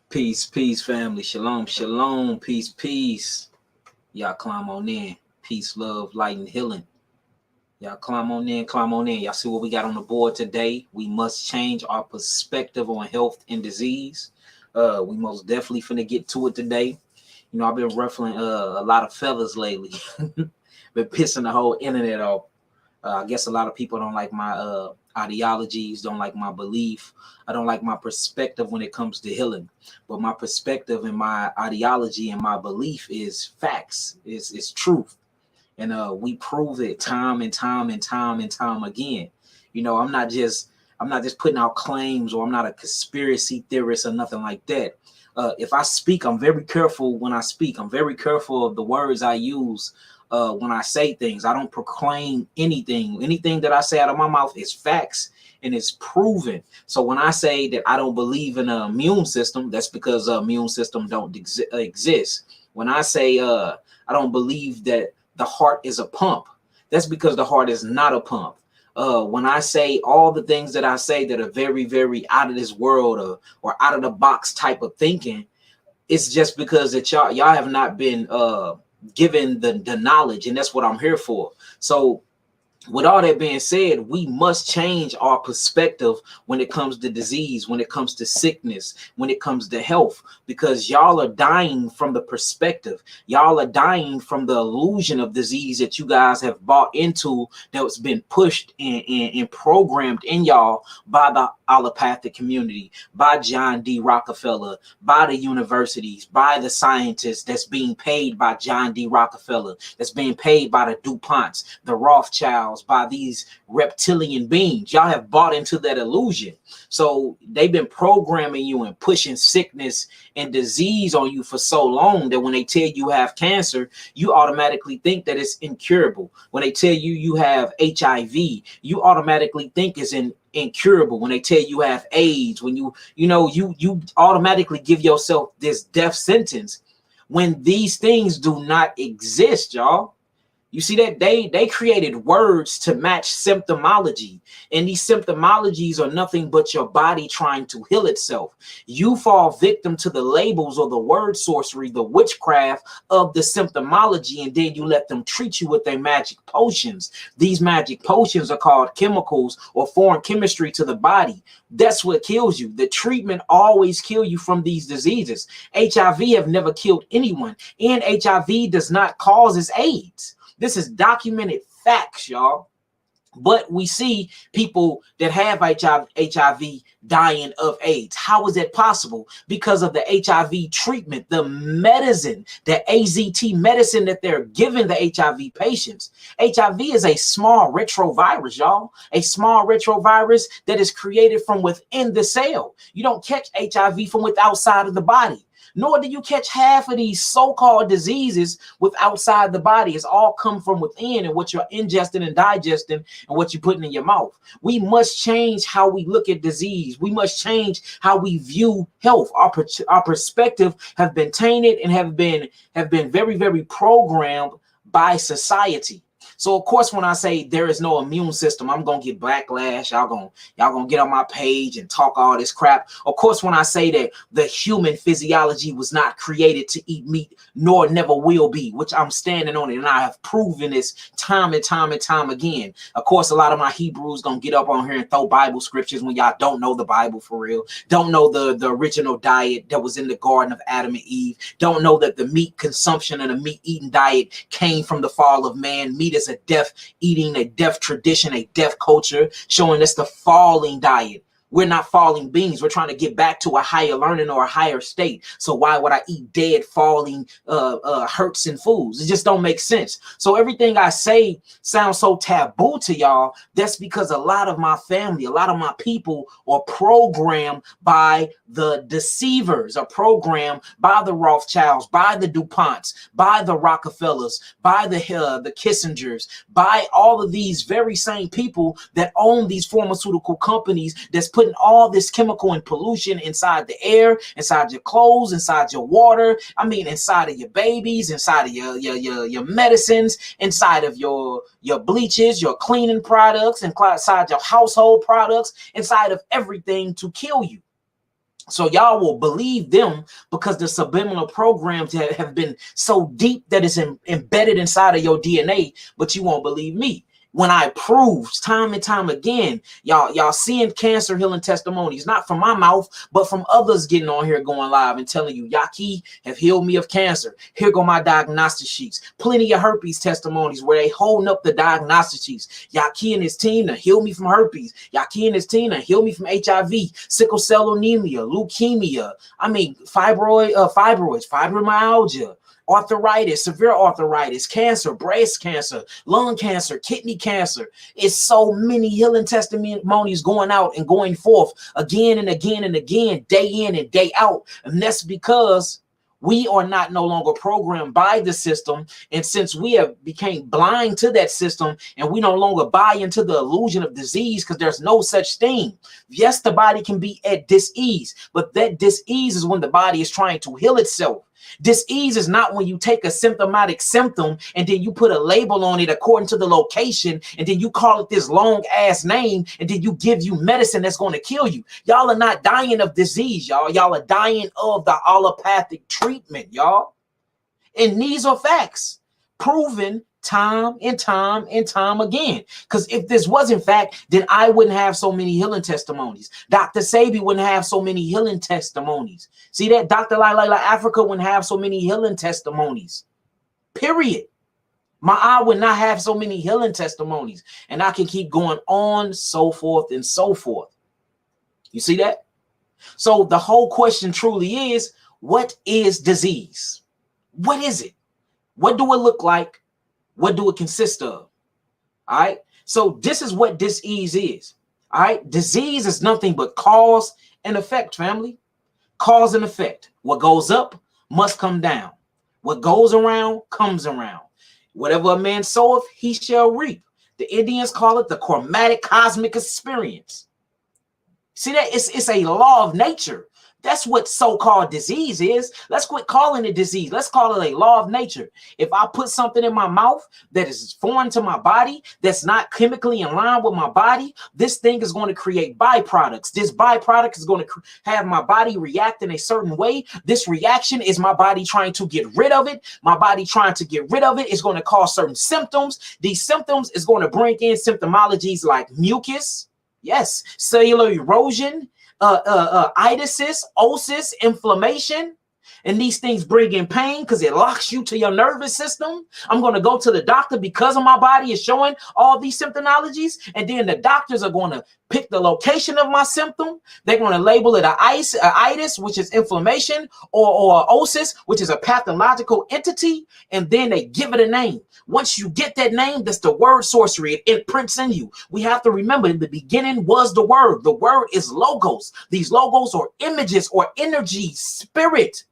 Peace, peace, family. Shalom, shalom. Peace, peace. Y'all climb on in. Peace, love, light, and healing. Y'all climb on in, climb on in. Y'all see what we got on the board today? We must change our perspective on health and disease. We most definitely finna get to it today. You know, I've been ruffling a lot of feathers lately. Been pissing the whole internet off. I guess a lot of people don't like my ideologies, don't like my belief. I don't like my perspective when it comes to healing. But my perspective and my ideology and my belief is facts. It's truth. And we prove it time and time and time and time again. You know, I'm not just putting out claims, or I'm not a conspiracy theorist or nothing like that. If I speak, I'm very careful when I speak. I'm very careful of the words I use when I say things. I don't proclaim anything. Anything that I say out of my mouth is facts and it's proven. So when I say that I don't believe in an immune system, that's because the immune system don't exist. When I say I don't believe that the heart is a pump, that's because the heart is not a pump. When I say all the things that I say that are very, very out of this world, or out of the box type of thinking, it's just because that y'all have not been given the knowledge, and that's what I'm here for. So with all that being said, we must change our perspective when it comes to disease, when it comes to sickness, when it comes to health, because y'all are dying from the perspective. Y'all are dying from the illusion of disease that you guys have bought into, that's been pushed and programmed in y'all by the allopathic community, by John D. Rockefeller, by the universities, by the scientists that's being paid by John D. Rockefeller, that's being paid by the DuPonts, the Rothschilds, by these reptilian beings. Y'all have bought into that illusion. So they've been programming you and pushing sickness and disease on you for so long that when they tell you have cancer, you automatically think that it's incurable. When they tell you you have HIV, you automatically think it's incurable. When they tell you have AIDS, when you automatically give yourself this death sentence, when these things do not exist, y'all. You see that they created words to match symptomology, and these symptomologies are nothing but your body trying to heal itself. You fall victim to the labels or the word sorcery, the witchcraft of the symptomology, and then you let them treat you with their magic potions. These magic potions are called chemicals or foreign chemistry to the body. That's what kills you. The treatment always kill you from these diseases. HIV have never killed anyone, and HIV does not cause AIDS. This is documented facts, y'all. But we see people that have HIV dying of AIDS. How is that possible? Because of the HIV treatment, the medicine, the AZT medicine that they're giving the HIV patients. HIV is a small retrovirus, y'all. A small retrovirus that is created from within the cell. You don't catch HIV from outside of the body. Nor do you catch half of these so-called diseases with outside the body. It's all come from within, and what you're ingesting and digesting and what you're putting in your mouth. We must change how we look at disease. We must change how we view health. Our perspective have been tainted and have been very, very programmed by society. So of course, when I say there is no immune system, I'm gonna get backlash. Y'all gonna get on my page and talk all this crap. Of course, when I say that the human physiology was not created to eat meat, nor never will be, which I'm standing on it, and I have proven this time and time and time again. Of course, a lot of my Hebrews gonna get up on here and throw Bible scriptures when y'all don't know the Bible for real, don't know the original diet that was in the Garden of Adam and Eve, don't know that the meat consumption and the meat eating diet came from the fall of man. Meat is a death eating, a death tradition, a death culture, showing us the falling diet. We're not falling beings. We're trying to get back to a higher learning or a higher state. So why would I eat dead, falling, hurts and fools? It just don't make sense. So everything I say sounds so taboo to y'all. That's because a lot of my family, a lot of my people are programmed by the deceivers, are programmed by the Rothschilds, by the DuPonts, by the Rockefellers, by the Kissingers, by all of these very same people that own these pharmaceutical companies that's putting all this chemical and pollution inside the air, inside your clothes, inside your water. I mean, inside of your babies, inside of your medicines, inside of your bleaches, your cleaning products, inside your household products, inside of everything to kill you. So y'all will believe them because the subliminal programs have been so deep that it's embedded inside of your DNA, but you won't believe me. When I prove time and time again, y'all seeing cancer healing testimonies, not from my mouth, but from others getting on here going live and telling you, Yaki have healed me of cancer. Here go my diagnostic sheets. Plenty of herpes testimonies where they holding up the diagnostic sheets. Yaki and his team to heal me from herpes. Yaki and his team to heal me from HIV, sickle cell anemia, leukemia. I mean, fibroids, fibromyalgia, arthritis, severe arthritis, cancer, breast cancer, lung cancer, kidney cancer. It's so many healing testimonies going out and going forth again and again and again, day in and day out. And that's because we are not no longer programmed by the system. And since we have became blind to that system and we no longer buy into the illusion of disease, because there's no such thing. Yes, the body can be at dis-ease, but that dis-ease is when the body is trying to heal itself. Dis-ease is not when you take a symptomatic symptom and then you put a label on it according to the location and then you call it this long ass name and then you give you medicine that's going to kill you. Y'all are not dying of disease, y'all. Y'all are dying of the allopathic treatment, y'all. And these are facts proven time and time and time again. Because if this wasn't fact, then I wouldn't have so many healing testimonies. Dr. Sabi wouldn't have so many healing testimonies. See that? Dr. Lila Africa wouldn't have so many healing testimonies. Period. My eye would not have so many healing testimonies. And I can keep going on, so forth and so forth. You see that? So the whole question truly is, what is disease? What is it? What do it look like? What do it consist of? All right. So this is what disease is. All right. Disease is nothing but cause and effect, family. Cause and effect. What goes up must come down. What goes around comes around. Whatever a man soweth, he shall reap. The Indians call it the chromatic cosmic experience. See that? It's a law of nature. That's what so-called disease is. Let's quit calling it disease. Let's call it a law of nature. If I put something in my mouth that is foreign to my body, that's not chemically in line with my body, this thing is going to create byproducts. This byproduct is going to have my body react in a certain way. This reaction is my body trying to get rid of it. My body trying to get rid of it is going to cause certain symptoms. These symptoms is going to bring in symptomologies like mucus, yes, cellular erosion, itises, osis, inflammation, and these things bring in pain because it locks you to your nervous system. I'm going to go to the doctor because of my body is showing all these symptomologies, and then the doctors are going to pick the location of my symptom. They're going to label it a itis, which is inflammation, or osis, which is a pathological entity, and then they give it a name. Once you get that name, that's the word sorcery. It imprints in you. We have to remember, in the beginning was the word. The word is logos. These logos are images or energy, spirit.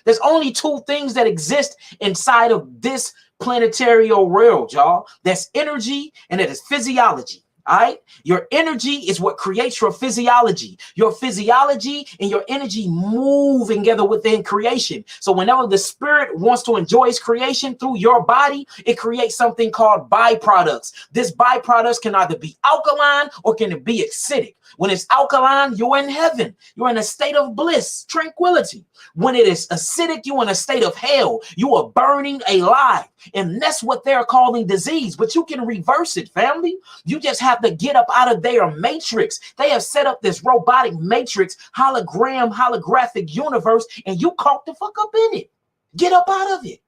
There's only two things that exist inside of this planetary world, y'all. That's energy and that is physiology. All right. Your energy is what creates your physiology. Your physiology and your energy move together within creation. So whenever the spirit wants to enjoy its creation through your body, it creates something called byproducts. This byproducts can either be alkaline or can it be acidic. When it's alkaline, you're in heaven. You're in a state of bliss, tranquility. When it is acidic, you're in a state of hell. You are burning alive. And that's what they're calling disease. But you can reverse it, family. You just have to get up out of their matrix. They have set up this robotic matrix, holographic universe, and you caught the fuck up in it. Get up out of it.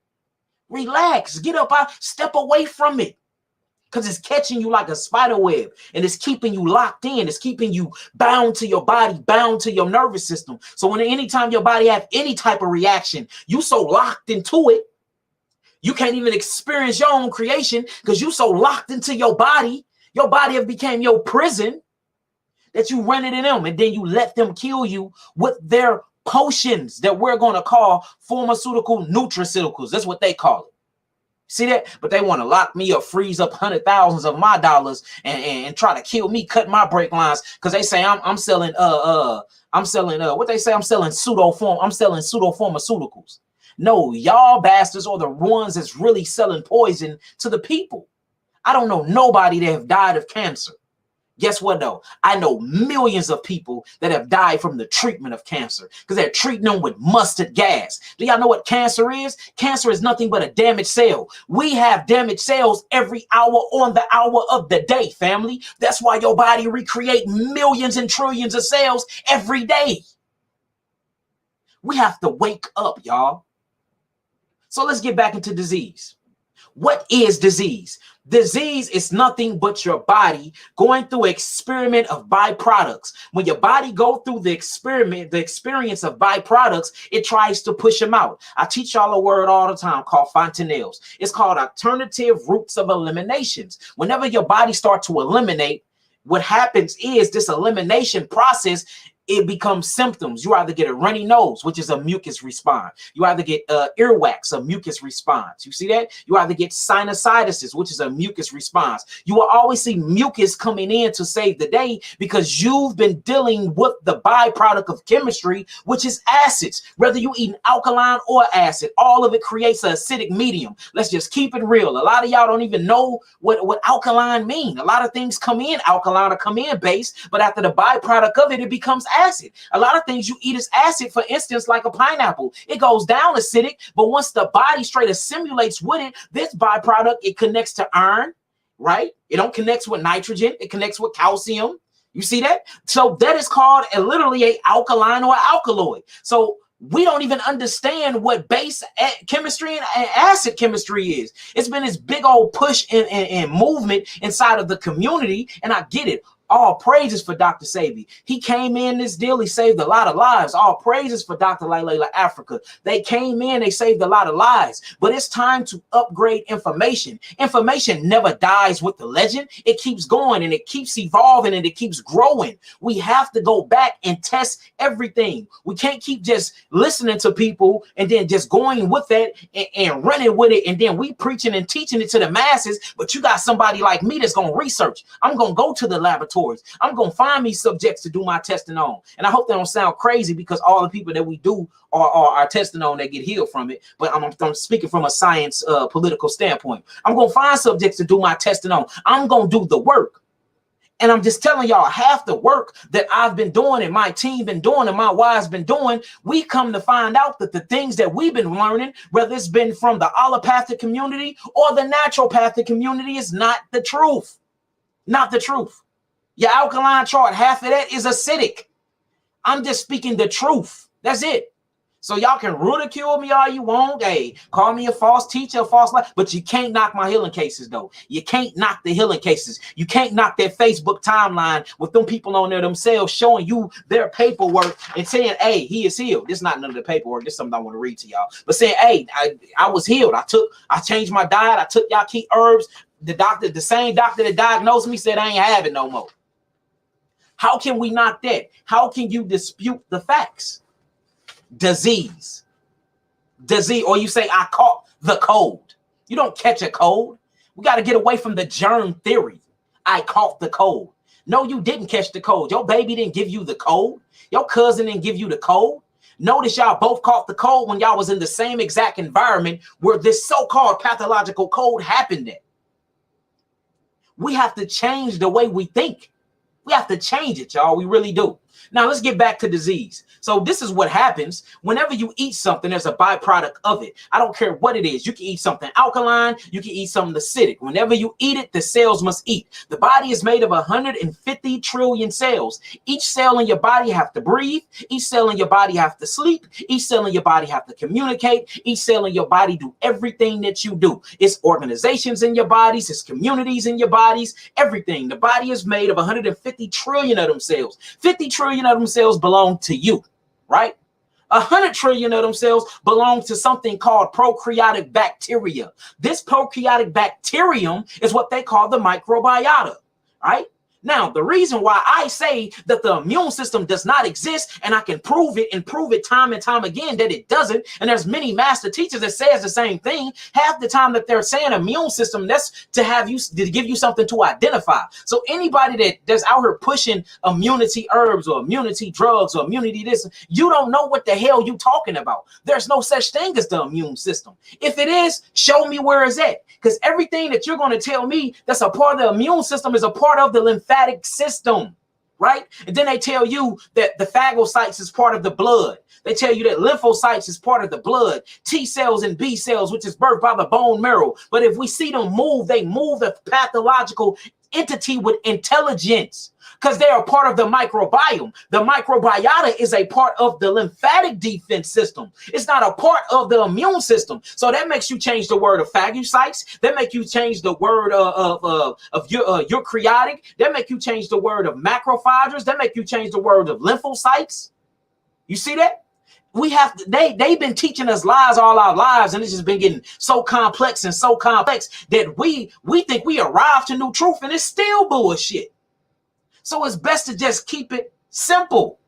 Relax. Get up out. Step away from it. Because it's catching you like a spider web, and it's keeping you locked in. It's keeping you bound to your body, bound to your nervous system. So when anytime your body have any type of reaction, you so locked into it, you can't even experience your own creation because you so locked into your body. Your body have become your prison that you run it in them, and then you let them kill you with their potions that we're going to call pharmaceutical nutraceuticals. That's what they call it. See that? But they want to lock me up, freeze up $100,000s of my dollars and try to kill me, cut my brake lines because they say I'm selling what they say, I'm selling pseudo-pharmaceuticals. No, y'all bastards are the ones that's really selling poison to the people. I don't know nobody that have died of cancer. Guess what though? I know millions of people that have died from the treatment of cancer because they're treating them with mustard gas. Do y'all know what cancer is? Cancer is nothing but a damaged cell. We have damaged cells every hour on the hour of the day, family. That's why your body recreates millions and trillions of cells every day. We have to wake up, y'all. So let's get back into disease. What is disease? Disease is nothing but your body going through an experiment of byproducts. When your body go through the experience of byproducts, it tries to push them out. I teach y'all a word all the time called fontanelles. It's called alternative routes of eliminations. Whenever your body starts to eliminate, what happens is this elimination process, it becomes symptoms. You either get a runny nose, which is a mucus response. You either get earwax, a mucus response. You see that? You either get sinusitis, which is a mucus response. You will always see mucus coming in to save the day because you've been dealing with the byproduct of chemistry, which is acids. Whether you eat alkaline or acid, all of it creates an acidic medium. Let's just keep it real. A lot of y'all don't even know what alkaline mean. A lot of things come in alkaline or come in base, but after the byproduct of it, it becomes acid. A lot of things you eat is acid. For instance, like a pineapple, it goes down acidic, but once the body straight assimilates with it, this byproduct, it connects to iron, right? It don't connects with nitrogen, it connects with calcium. You see that? So that is called literally a alkaline or alkaloid. So we don't even understand what base chemistry and acid chemistry is. It's been this big old push and movement inside of the community, and I get it. All praises for Dr. Sebi. He came in this deal. He saved a lot of lives. All praises for Dr. Layla Africa. They came in. They saved a lot of lives. But it's time to upgrade information. Information never dies with the legend. It keeps going and it keeps evolving and it keeps growing. We have to go back and test everything. We can't keep just listening to people and then just going with it and running with it. And then we preaching and teaching it to the masses. But you got somebody like me that's going to research. I'm going to go to the laboratory. I'm going to find me subjects to do my testing on. And I hope they don't sound crazy because all the people that we do are testing on that get healed from it. But I'm speaking from a science political standpoint. I'm going to find subjects to do my testing on. I'm going to do the work. And I'm just telling y'all, half the work that I've been doing and my team been doing and my wives been doing, we come to find out that the things that we've been learning, whether it's been from the allopathic community or the naturopathic community, is not the truth. Not the truth. Your alkaline chart, half of that is acidic. I'm just speaking the truth. That's it. So y'all can ridicule me all you want. Hey, call me a false teacher, a false life, but you can't knock my healing cases, though. You can't knock the healing cases. You can't knock that Facebook timeline with them people on there themselves showing you their paperwork and saying, hey, he is healed. This is not none of the paperwork. This is something I want to read to y'all. But saying, hey, I was healed. I changed my diet. I took y'all key herbs. The same doctor that diagnosed me said I ain't have it no more. How can we knock that? How can you dispute the facts? Disease. Or you say, I caught the cold. You don't catch a cold. We got to get away from the germ theory. I caught the cold. No, you didn't catch the cold. Your baby didn't give you the cold. Your cousin didn't give you the cold. Notice y'all both caught the cold when y'all was in the same exact environment where this so-called pathological cold happened in. We have to change the way we think. We have to change it, y'all. We really do. Now, let's get back to disease. So this is what happens whenever you eat something. There's a byproduct of it. I don't care what it is. You can eat something alkaline. You can eat something acidic. Whenever you eat it, the cells must eat. The body is made of 150 trillion cells. Each cell in your body have to breathe. Each cell in your body have to sleep. Each cell in your body have to communicate. Each cell in your body do everything that you do. It's organizations in your bodies. It's communities in your bodies. Everything. The body is made of 150 trillion of them cells. 50 trillion of them cells belong to you, right? 100 trillion of them cells belong to something called prokaryotic bacteria. This prokaryotic bacterium is what they call the microbiota, right? Now, the reason why I say that the immune system does not exist, and I can prove it and prove it time and time again that it doesn't, and there's many master teachers that says the same thing, half the time that they're saying immune system, that's to have you, to give you something to identify. So anybody that's out here pushing immunity herbs or immunity drugs or immunity this, you don't know what the hell you talking about. There's no such thing as the immune system. If it is, show me where it's at, because everything that you're going to tell me that's a part of the immune system is a part of the lymphatic lymphatic system, right? And then they tell you that the phagocytes is part of the blood. They tell you that lymphocytes is part of the blood, T cells and B cells, which is birthed by the bone marrow. But if we see them move, they move a pathological entity with intelligence, because they are part of the microbiome. The microbiota is a part of the lymphatic defense system. It's not a part of the immune system. So that makes you change the word of phagocytes. That make you change the word of eukaryotic. That make you change the word of macrophages. That make you change the word of lymphocytes. You see that? We have to, they've been teaching us lies all our lives, and it's just been getting so complex that we think we arrived to new truth, and it's still bullshit. So it's best to just keep it simple.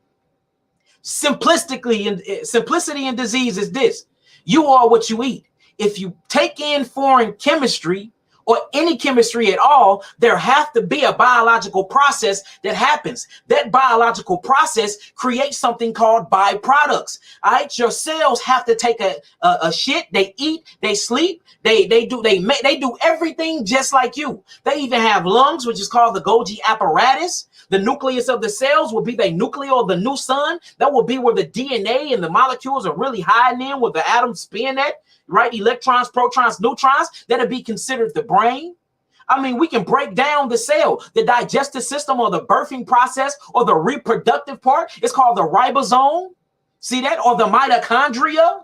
Simplicity in disease is this: you are what you eat. If you take in foreign chemistry or any chemistry at all, there have to be a biological process that happens. That biological process creates something called byproducts. All right, your cells have to take a shit. They eat, they sleep, they do everything just like you. They even have lungs, which is called the Golgi apparatus. The nucleus of the cells will be the nucleus of the new sun. That will be where the DNA and the molecules are really hiding in, where the atoms spin at. Right? Electrons, protons, neutrons, that'll be considered the brain. I mean, we can break down the cell, the digestive system, or the birthing process, or the reproductive part. It's called the ribosome. See that? Or the mitochondria.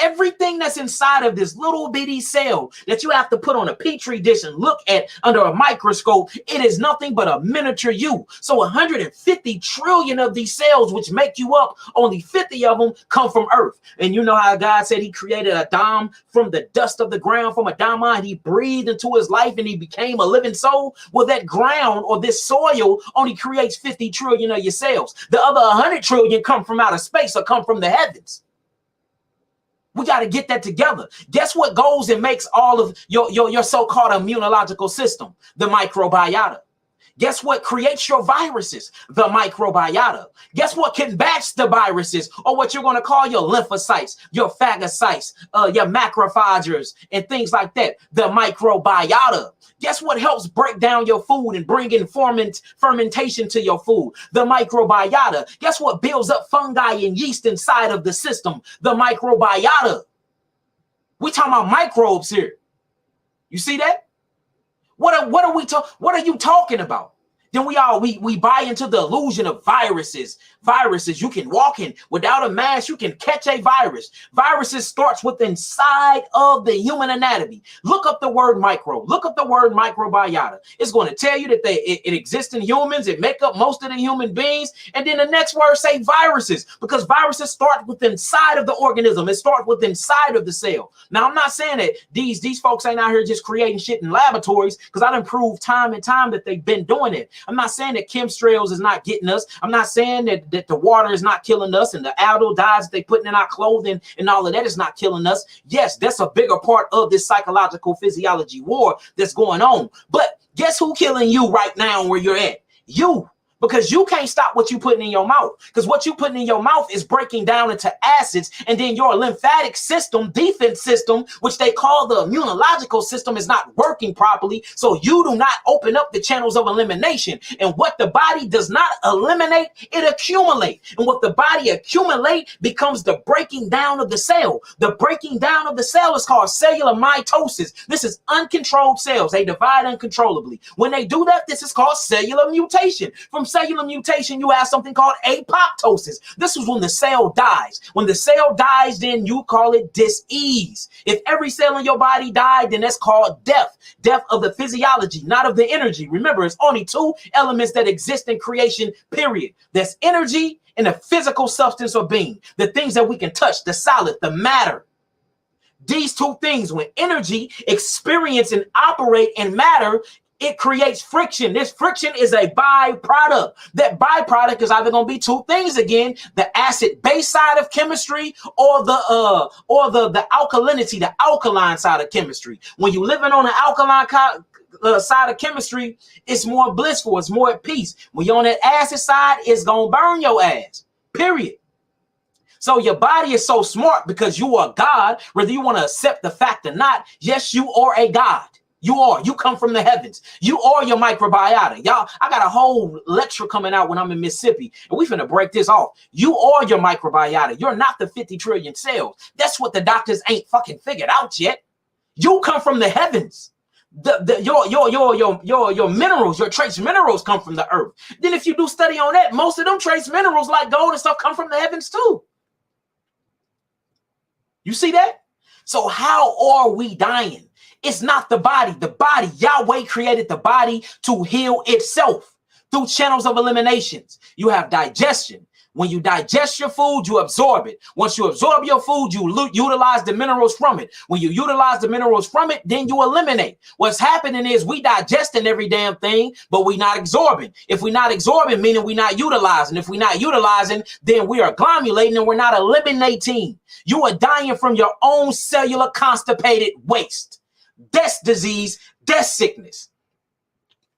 Everything that's inside of this little bitty cell that you have to put on a petri dish and look at under a microscope, it is nothing but a miniature you. So 150 trillion of these cells, which make you up, only 50 of them come from Earth. And you know how God said he created Adam from the dust of the ground, from Adamah, and he breathed into his life and he became a living soul? Well, that ground or this soil only creates 50 trillion of your cells. The other 100 trillion come from outer space or come from the heavens. We got to get that together. Guess what goes and makes all of your so-called immunological system? The microbiota. Guess what creates your viruses? The microbiota. Guess what combats the viruses, or what you're going to call your lymphocytes, your phagocytes, your macrophages, and things like that? The microbiota. Guess what helps break down your food and bring in fermentation to your food? The microbiota. Guess what builds up fungi and yeast inside of the system? The microbiota. We talking about microbes here. You see that? What are you talking about? Then we buy into the illusion of viruses. Viruses, you can walk in without a mask, you can catch a virus. Viruses starts with inside of the human anatomy. Look up the word micro. Look up the word microbiota. It's going to tell you that it exists in humans. It make up most of the human beings. And then the next word say viruses, because viruses start with inside of the organism. It starts with inside of the cell. Now, I'm not saying that these folks ain't out here just creating shit in laboratories, because I done proved time and time that they've been doing it. I'm not saying that chemtrails is not getting us. I'm not saying that the water is not killing us, and the aldehydes that they putting in our clothing and all of that is not killing us. Yes, that's a bigger part of this psychological physiology war that's going on. But guess who killing you right now where you're at? You. Because you can't stop what you putting in your mouth. Because what you putting in your mouth is breaking down into acids, and then your lymphatic system, defense system, which they call the immunological system, is not working properly. So you do not open up the channels of elimination. And what the body does not eliminate, it accumulates. And what the body accumulate becomes the breaking down of the cell. The breaking down of the cell is called cellular mitosis. This is uncontrolled cells. They divide uncontrollably. When they do that, this is called cellular mutation. From cellular mutation, you have something called apoptosis. This is when the cell dies. When the cell dies, then you call it dis-ease. If every cell in your body died, then that's called death. Death of the physiology, not of the energy. Remember, it's only two elements that exist in creation, period. There's energy and the physical substance or being. The things that we can touch, the solid, the matter. These two things, when energy experience and operate in matter, it creates friction. This friction is a byproduct. That byproduct is either going to be two things again: the acid base side of chemistry, or the alkalinity, the alkaline side of chemistry. When you're living on the alkaline side of chemistry, it's more blissful, it's more at peace. When you're on that acid side, it's going to burn your ass. Period. So your body is so smart because you are God, whether you want to accept the fact or not. Yes, you are a God. You come from the heavens. You are your microbiota. Y'all, I got a whole lecture coming out when I'm in Mississippi, and we finna break this off. You are your microbiota. You're not the 50 trillion cells. That's what the doctors ain't fucking figured out yet. You come from the heavens. Your minerals, your trace minerals come from the earth. Then if you do study on that, most of them trace minerals like gold and stuff come from the heavens too. You see that? So how are we dying? It's not the body. The body, Yahweh created the body to heal itself through channels of eliminations. You have digestion. When you digest your food, you absorb it. Once you absorb your food, you utilize the minerals from it. When you utilize the minerals from it, then you eliminate. What's happening is we digesting every damn thing, but we not absorbing. If we not absorbing, meaning we not utilizing. If we not utilizing, then we are glomulating and we're not eliminating. You are dying from your own cellular constipated waste. Death disease, death sickness.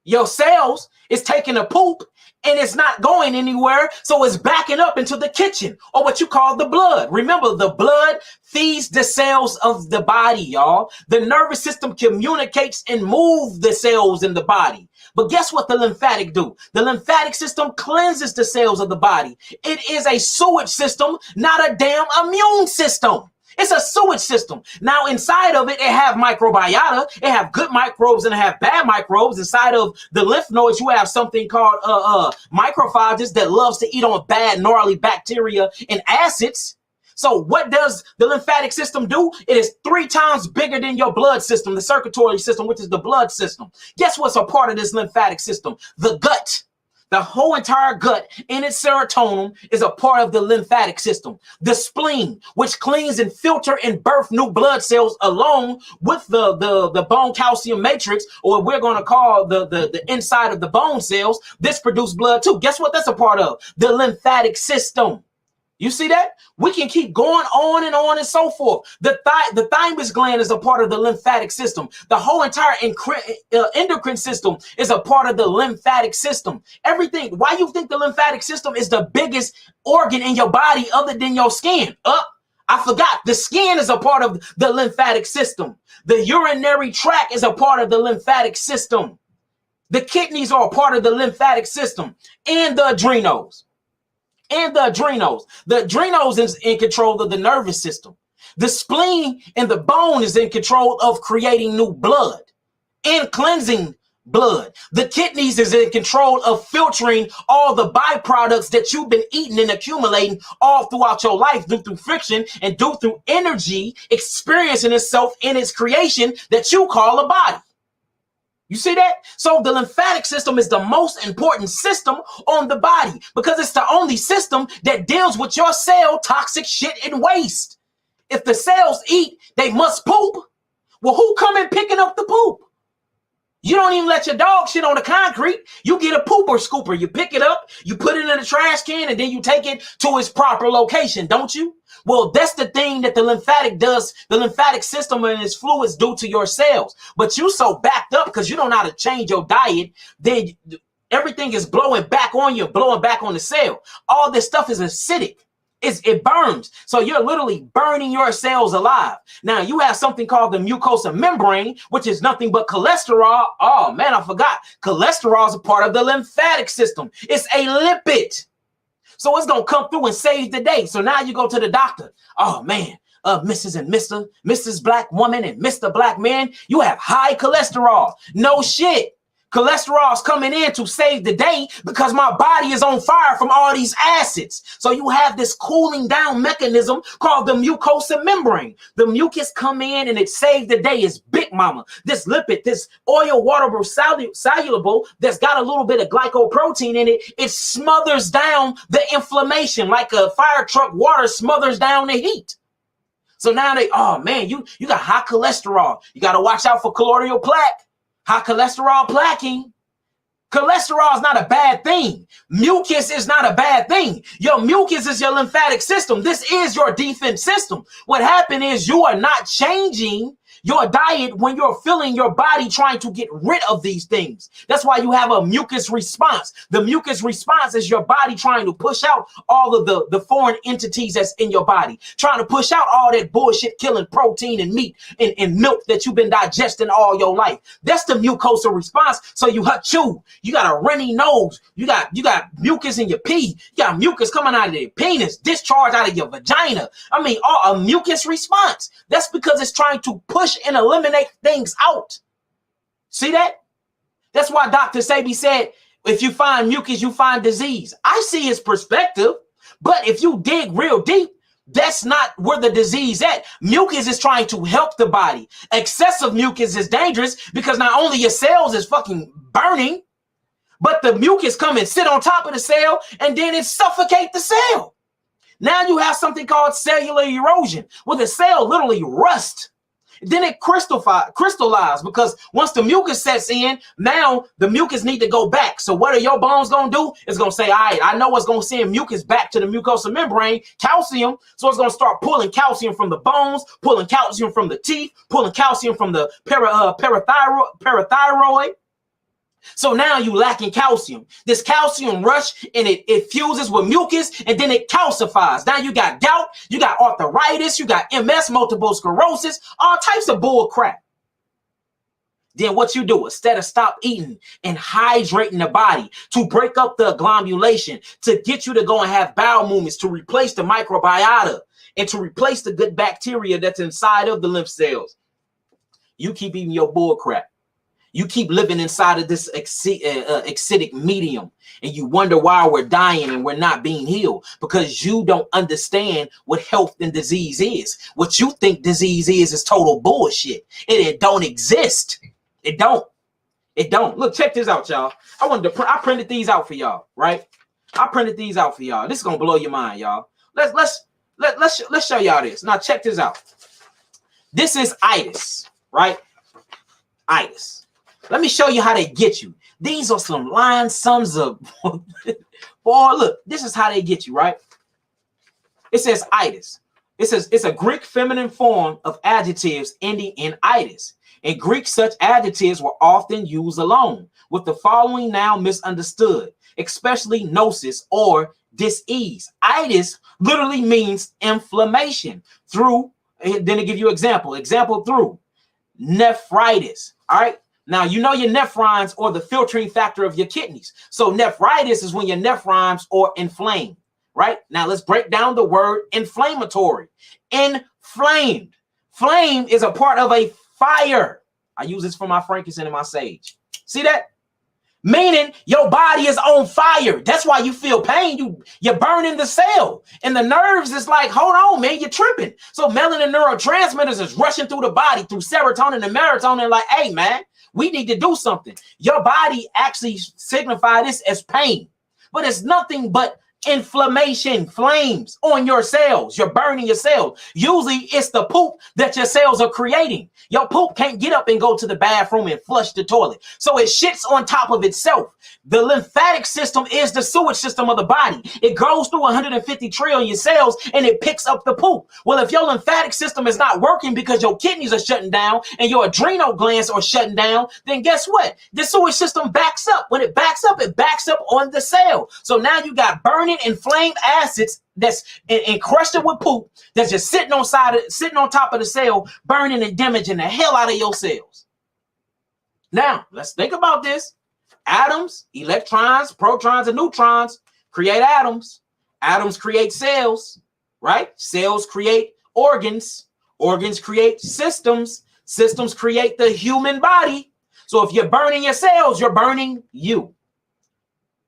Your cells is taking a poop and it's not going anywhere, so it's backing up into the kitchen, or what you call the blood. Remember, the blood feeds the cells of the body, y'all. The nervous system communicates and moves the cells in the body. But guess what the lymphatic do? The lymphatic system cleanses the cells of the body. It is a sewage system, not a damn immune system. It's a sewage system. Now, inside of it, it have microbiota. It have good microbes and it have bad microbes. Inside of the lymph nodes, you have something called microphages that loves to eat on bad, gnarly bacteria and acids. So what does the lymphatic system do? It is 3 times bigger than your blood system, the circulatory system, which is the blood system. Guess what's a part of this lymphatic system? The gut. The whole entire gut in its serotonin is a part of the lymphatic system. The spleen, which cleans and filter and birth new blood cells along with the bone calcium matrix, or we're going to call the inside of the bone cells, this produce blood too. Guess what that's a part of? The lymphatic system. You see that? We can keep going on and so forth. The thymus gland is a part of the lymphatic system. The whole entire endocrine system is a part of the lymphatic system. Everything. Why you think the lymphatic system is the biggest organ in your body other than your skin? I forgot. The skin is a part of the lymphatic system. The urinary tract is a part of the lymphatic system. The kidneys are a part of the lymphatic system, and the adrenals. The adrenals is in control of the nervous system. The spleen and the bone is in control of creating new blood and cleansing blood. The kidneys is in control of filtering all the byproducts that you've been eating and accumulating all throughout your life due through friction and due through energy experiencing itself in its creation that you call a body. You see that? So the lymphatic system is the most important system on the body because it's the only system that deals with your cell toxic shit and waste. If the cells eat, they must poop. Well, who come in picking up the poop? You don't even let your dog shit on the concrete. You get a pooper scooper. You pick it up, you put it in a trash can, and then you take it to its proper location, don't you? Well, that's the thing that the lymphatic does. The lymphatic system and its fluids do to your cells. But you so backed up because you don't know how to change your diet, then everything is blowing back on you, blowing back on the cell. All this stuff is acidic. It burns. So you're literally burning your cells alive. Now, you have something called the mucosa membrane, which is nothing but cholesterol. Oh, man, I forgot. Cholesterol is a part of the lymphatic system. It's a lipid. So it's going to come through and save the day. So now you go to the doctor. Oh, man, Mrs. and Mrs. Black woman and Mr. Black man, you have high cholesterol. No shit. Cholesterol is coming in to save the day because my body is on fire from all these acids. So you have this cooling down mechanism called the mucosa membrane. The mucus come in and it saves the day. It's big mama. This lipid, this oil waterable soluble that's got a little bit of glycoprotein in it, it smothers down the inflammation like a fire truck water smothers down the heat. So now oh man, you got high cholesterol. You got to watch out for colloidal plaque. High cholesterol plaquing. Cholesterol is not a bad thing. Mucus is not a bad thing. Your mucus is your lymphatic system. This is your defense system. What happened is you are not changing Your diet, when you're feeling your body trying to get rid of these things. That's why you have a mucus response. The mucus response is your body trying to push out all of the foreign entities that's in your body, trying to push out all that bullshit killing protein and meat and milk that you've been digesting all your life. That's the mucosal response. So you chew, you got a runny nose, you got mucus in your pee, you got mucus coming out of your penis, discharge out of your vagina. I mean, all a mucus response. That's because it's trying to push and eliminate things out. See that? That's why Dr. Sebi said, if you find mucus, you find disease. I see his perspective, but if you dig real deep, that's not where the disease at. Mucus is trying to help the body. Excessive mucus is dangerous because not only your cells is fucking burning, but the mucus come and sit on top of the cell and then it suffocate the cell. Now you have something called cellular erosion, where the cell literally rusts. Then it crystallize because once the mucus sets in, now the mucus need to go back. So what are your bones going to do? It's going to say, all right, I know it's going to send mucus back to the mucosal membrane, calcium. So it's going to start pulling calcium from the bones, pulling calcium from the teeth, pulling calcium from the parathyroid. So now you lacking calcium. This calcium rush and it fuses with mucus and then it calcifies. Now you got gout, you got arthritis, you got MS, multiple sclerosis, all types of bull crap. Then what you do, instead of stop eating and hydrating the body to break up the agglomeration, to get you to go and have bowel movements, to replace the microbiota and to replace the good bacteria that's inside of the lymph cells, you keep eating your bull crap. You keep living inside of this acidic medium and you wonder why we're dying and we're not being healed, because you don't understand what health and disease is. What you think disease is total bullshit. It don't exist. It don't. Look, check this out, y'all. I printed these out for y'all, right? I printed these out for y'all. This is gonna blow your mind, y'all. Let's show y'all this. Now check this out. This is itis, right? Itis. Let me show you how they get you. These are some lying sums of boy, look, this is how they get you, right? It says itis. It says it's a Greek feminine form of adjectives ending in itis. In Greek, such adjectives were often used alone, with the following now misunderstood, especially gnosis or dis-ease. Itis literally means inflammation through, then it give you example through nephritis, all right? Now, you know your nephrons or the filtering factor of your kidneys. So nephritis is when your nephrons are inflamed, right? Now, let's break down the word inflammatory. Inflamed. Flame is a part of a fire. I use this for my frankincense and my sage. See that? Meaning your body is on fire. That's why you feel pain. You're burning the cell. And the nerves is like, hold on, man, you're tripping. So melanin neurotransmitters is rushing through the body through serotonin and melatonin like, hey, man, we need to do something. Your body actually signifies this as pain, but it's nothing but inflammation, flames on your cells. You're burning your cells. Usually it's the poop that your cells are creating. Your poop can't get up and go to the bathroom and flush the toilet. So it shits on top of itself. The lymphatic system is the sewage system of the body. It goes through 150 trillion cells and it picks up the poop. Well, if your lymphatic system is not working because your kidneys are shutting down and your adrenal glands are shutting down, then guess what? The sewage system backs up. When it backs up on the cell. So now you got burning inflamed acids that's encrusted with poop that's just sitting on top of the cell, burning and damaging the hell out of your cells. Now, let's think about this. Atoms, electrons, protons, and neutrons create atoms. Atoms create cells, right? Cells create organs. Organs create systems. Systems create the human body. So if you're burning your cells, you're burning you.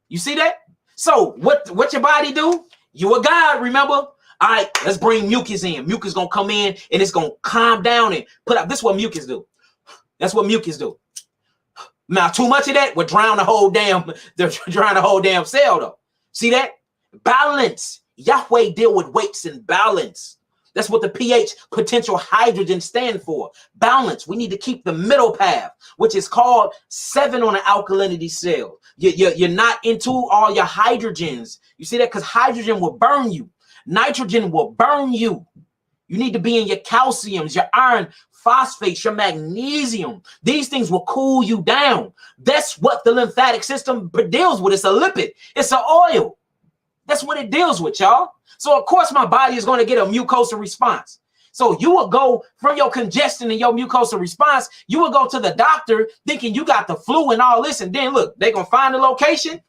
You see that? So what your body do? You a god, remember? All right, let's bring mucus in. Mucus gonna come in and it's gonna calm down and put up. This is what mucus do. That's what mucus do. Now, too much of that would drown the whole damn cell, though. See that? Balance. Yahweh deal with weights and balance. That's what the pH, potential hydrogen, stand for. Balance. We need to keep the middle path, which is called 7 on the alkalinity scale. You're not into all your hydrogens. You see that? Because hydrogen will burn you. Nitrogen will burn you. You need to be in your calciums, your iron phosphates, your magnesium. These things will cool you down. That's what the lymphatic system deals with. It's a lipid. It's an oil. That's what it deals with, y'all. So, of course, my body is going to get a mucosal response. So you will go from your congestion and your mucosal response, you will go to the doctor thinking you got the flu and all this. And then, look, they're going to find the location.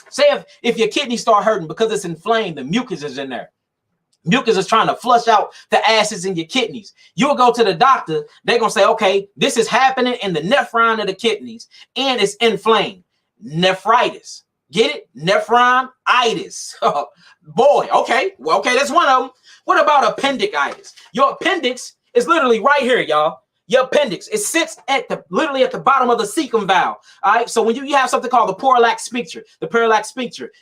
Say if your kidneys start hurting because it's inflamed, the mucus is in there. Mucus is trying to flush out the acids in your kidneys. You'll go to the doctor. They're going to say, okay, this is happening in the nephron of the kidneys and it's inflamed. Nephritis. Get it? Nephronitis. Boy, okay. Well, okay, that's one of them. What about appendicitis? Your appendix is literally right here, y'all. Your appendix, it sits literally at the bottom of the cecum valve. All right. So when you have something called the parallax sphincter,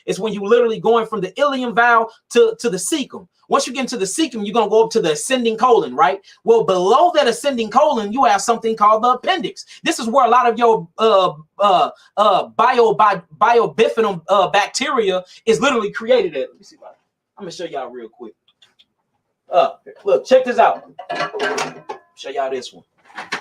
is when you literally going from the ileum valve to the cecum. Once you get into the cecum, you're going to go up to the ascending colon, right? Well, below that ascending colon, you have something called the appendix. This is where a lot of your biobifidim bacteria is literally created at. Let me see. I'm going to show y'all real quick. Look, check this out. Show y'all this one.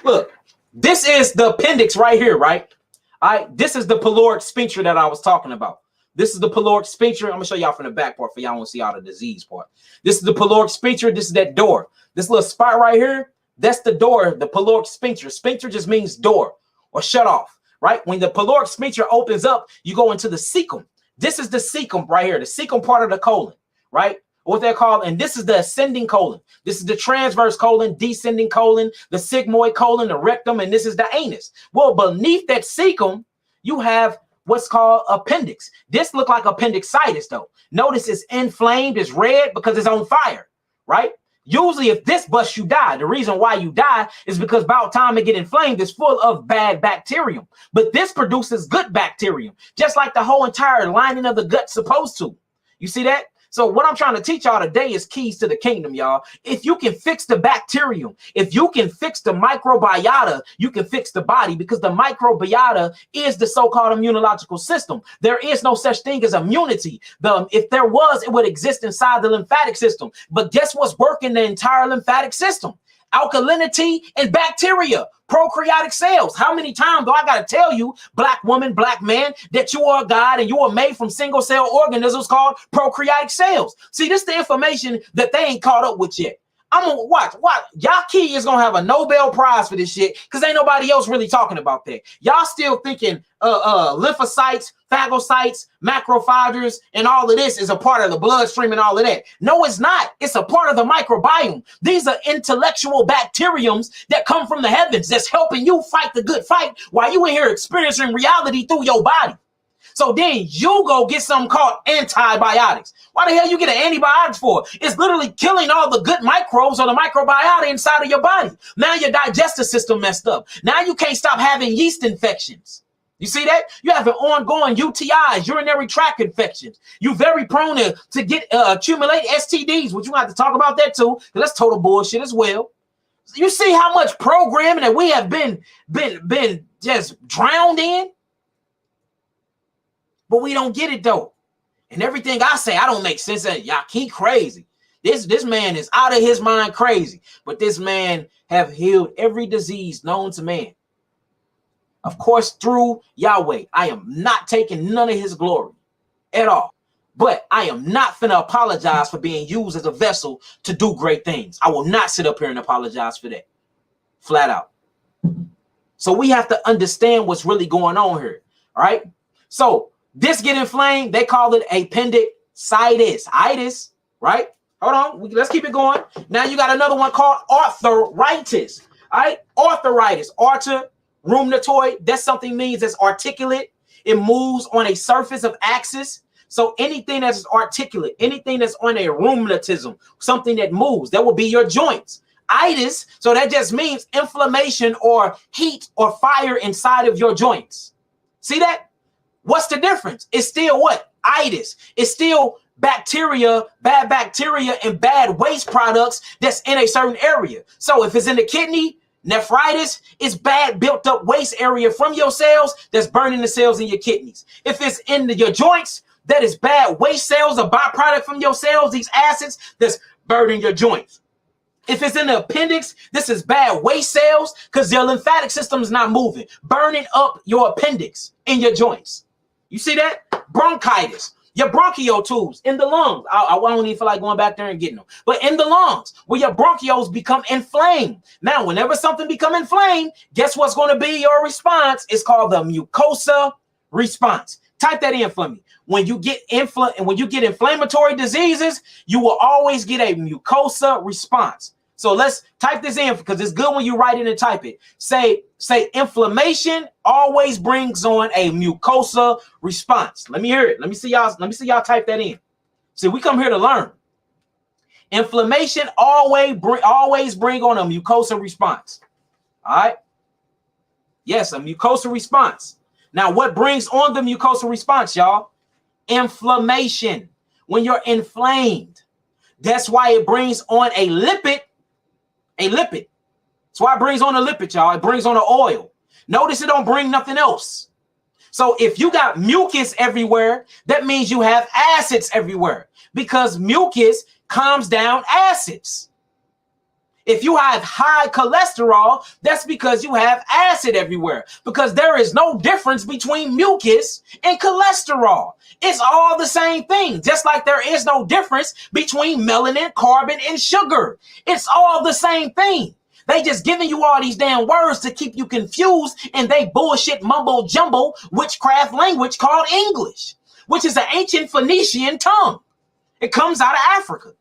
Look, this is the appendix right here, right? All right, this is the pyloric sphincter that I was talking about. This is the pyloric sphincter. I'm gonna show y'all from the back part for y'all want to see all the disease part. This is the pyloric sphincter. This is that door. This little spot right here, that's the door, the pyloric sphincter. Sphincter just means door or shut off, right? When the pyloric sphincter opens up, you go into the cecum. This is the cecum right here, the cecum part of the colon, right? What they're called, and this is the ascending colon. This is the transverse colon, descending colon, the sigmoid colon, the rectum, and this is the anus. Well, beneath that cecum, you have what's called appendix. This look like appendicitis, though. Notice it's inflamed, it's red because it's on fire, right? Usually, if this busts, you die. The reason why you die is because by the time it get inflamed, it's full of bad bacterium. But this produces good bacterium, just like the whole entire lining of the gut's supposed to. You see that? So what I'm trying to teach y'all today is keys to the kingdom, y'all. If you can fix the bacterium, if you can fix the microbiota, you can fix the body, because the microbiota is the so-called immunological system. There is no such thing as immunity. If there was, it would exist inside the lymphatic system. But guess what's working the entire lymphatic system? Alkalinity and bacteria, prokaryotic cells. How many times do I got to tell you, black woman, black man, that you are God and you are made from single cell organisms called prokaryotic cells? See, this is the information that they ain't caught up with yet. I'm gonna watch. Y'all key is gonna have a Nobel Prize for this shit, because ain't nobody else really talking about that. Y'all still thinking lymphocytes, phagocytes, macrophages, and all of this is a part of the bloodstream and all of that. No, it's not. It's a part of the microbiome. These are intellectual bacteriums that come from the heavens that's helping you fight the good fight while you in here experiencing reality through your body. So then you go get something called antibiotics. Why the hell you get an antibiotics for? It's literally killing all the good microbes or the microbiota inside of your body. Now your digestive system messed up. Now you can't stop having yeast infections. You see that? You have an ongoing UTIs, urinary tract infections. You're very prone to get accumulate STDs, which you have to talk about that too, because that's total bullshit as well. You see how much programming that we have been just drowned in? But we don't get it though. And everything I say, I don't make sense. Y'all keep crazy. This man is out of his mind crazy. But this man have healed every disease known to man. Of course, through Yahweh. I am not taking none of his glory at all. But I am not finna apologize for being used as a vessel to do great things. I will not sit up here and apologize for that. Flat out. So we have to understand what's really going on here. All right. So this get inflamed, they call it appendicitis. Itis, right? Hold on, let's keep it going. Now you got another one called arthritis. All right, arthritis, rheumatoid. That something means it's articulate. It moves on a surface of axis. So anything that's articulate, anything that's on a rheumatism, something that moves, that will be your joints. Itis, so that just means inflammation or heat or fire inside of your joints. See that? What's the difference? It's still what? Itis. It's still bacteria, bad bacteria, and bad waste products that's in a certain area. So if it's in the kidney, nephritis is bad built up waste area from your cells that's burning the cells in your kidneys. If it's in your joints, that is bad waste cells, a byproduct from your cells, these acids that's burning your joints. If it's in the appendix, this is bad waste cells because your lymphatic system is not moving, burning up your appendix in your joints. You see that? Bronchitis, your bronchial tubes in the lungs. I don't even feel like going back there and getting them. But in the lungs, where your bronchioles become inflamed. Now, whenever something become inflamed, guess what's going to be your response? It's called the mucosa response. Type that in for me. When you get inflammatory diseases, you will always get a mucosa response. So let's type this in because it's good when you write it and type it. Say inflammation always brings on a mucosa response. Let me hear it. Let me see y'all type that in. See, we come here to learn. Inflammation always bring on a mucosa response. All right. Yes, a mucosa response. Now, what brings on the mucosa response, y'all? Inflammation. When you're inflamed, that's why it brings on a lipid. A lipid. That's why it brings on a lipid, y'all. It brings on an oil. Notice it don't bring nothing else. So if you got mucus everywhere, that means you have acids everywhere because mucus calms down acids. If you have high cholesterol, that's because you have acid everywhere, because there is no difference between mucus and cholesterol. It's all the same thing, just like there is no difference between melanin, carbon, and sugar. It's all the same thing. They just giving you all these damn words to keep you confused, and they bullshit mumbo jumbo witchcraft language called English, which is an ancient Phoenician tongue. It comes out of Africa.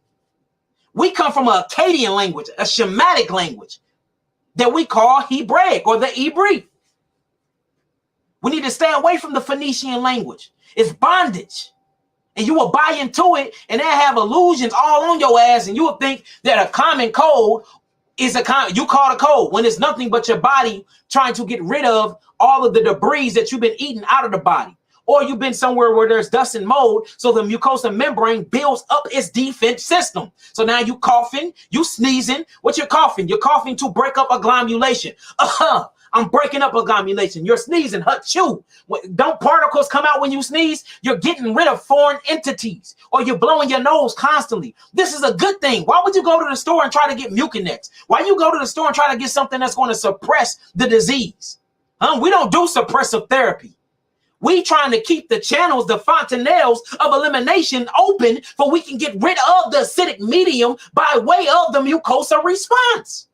We come from an Akkadian language, a Shemitic language that we call Hebraic or the Hebrew. We need to stay away from the Phoenician language. It's bondage. And you will buy into it and they have illusions all on your ass, and you will think that a common cold is you call it a cold when it's nothing but your body trying to get rid of all of the debris that you've been eating out of the body. Or you've been somewhere where there's dust and mold, so the mucosa membrane builds up its defense system. So now you coughing, you sneezing. What you're coughing? You're coughing to break up agglomulation. I'm breaking up agglomulation. You're sneezing, chew. Don't particles come out when you sneeze? You're getting rid of foreign entities, or you're blowing your nose constantly. This is a good thing. Why would you go to the store and try to get Mucinex? Why you go to the store and try to get something that's going to suppress the disease? We don't do suppressive therapy. We trying to keep the channels, the fontanelles of elimination open for we can get rid of the acidic medium by way of the mucosa response.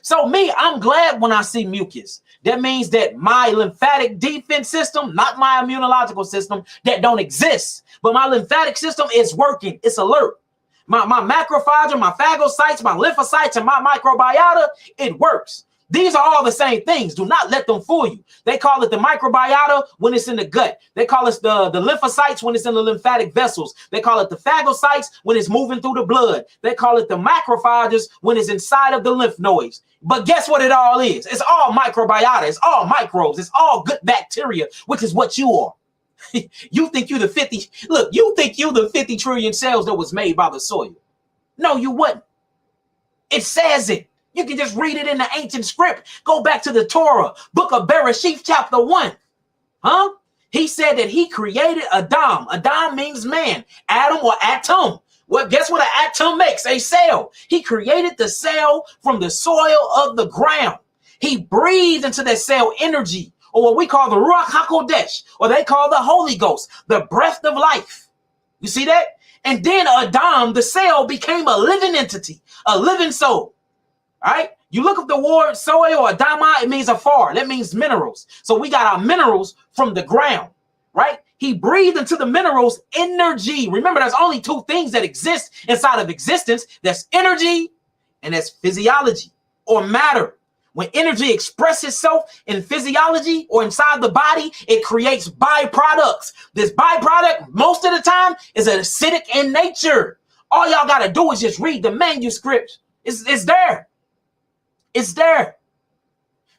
So I'm glad when I see mucus. That means that my lymphatic defense system, not my immunological system, that don't exist, but my lymphatic system is working. It's alert. My macrophage, my phagocytes, my lymphocytes, and my microbiota, it works. These are all the same things. Do not let them fool you. They call it the microbiota when it's in the gut. They call it the lymphocytes when it's in the lymphatic vessels. They call it the phagocytes when it's moving through the blood. They call it the macrophages when it's inside of the lymph nodes. But guess what it all is? It's all microbiota. It's all microbes. It's all good bacteria, which is what you are. You think you the 50 trillion cells that was made by the soil. No, you wouldn't. It says it. You can just read it in the ancient script. Go back to the Torah, book of Bereshith, chapter 1. He said that he created Adam. Adam means man. Adam or atom. Well, guess what an atom makes? A cell. He created the cell from the soil of the ground. He breathed into that cell energy, or what we call the Ruach HaKodesh, or they call the Holy Ghost, the breath of life. You see that? And then Adam, the cell, became a living entity, a living soul. All right, you look up the word soil or Adama, it means afar. That means minerals. So we got our minerals from the ground, right? He breathed into the minerals energy. Remember, there's only two things that exist inside of existence. That's energy and that's physiology or matter. When energy expresses itself in physiology or inside the body, it creates byproducts. This byproduct, most of the time, is acidic in nature. All y'all got to do is just read the manuscript. It's there. It's there.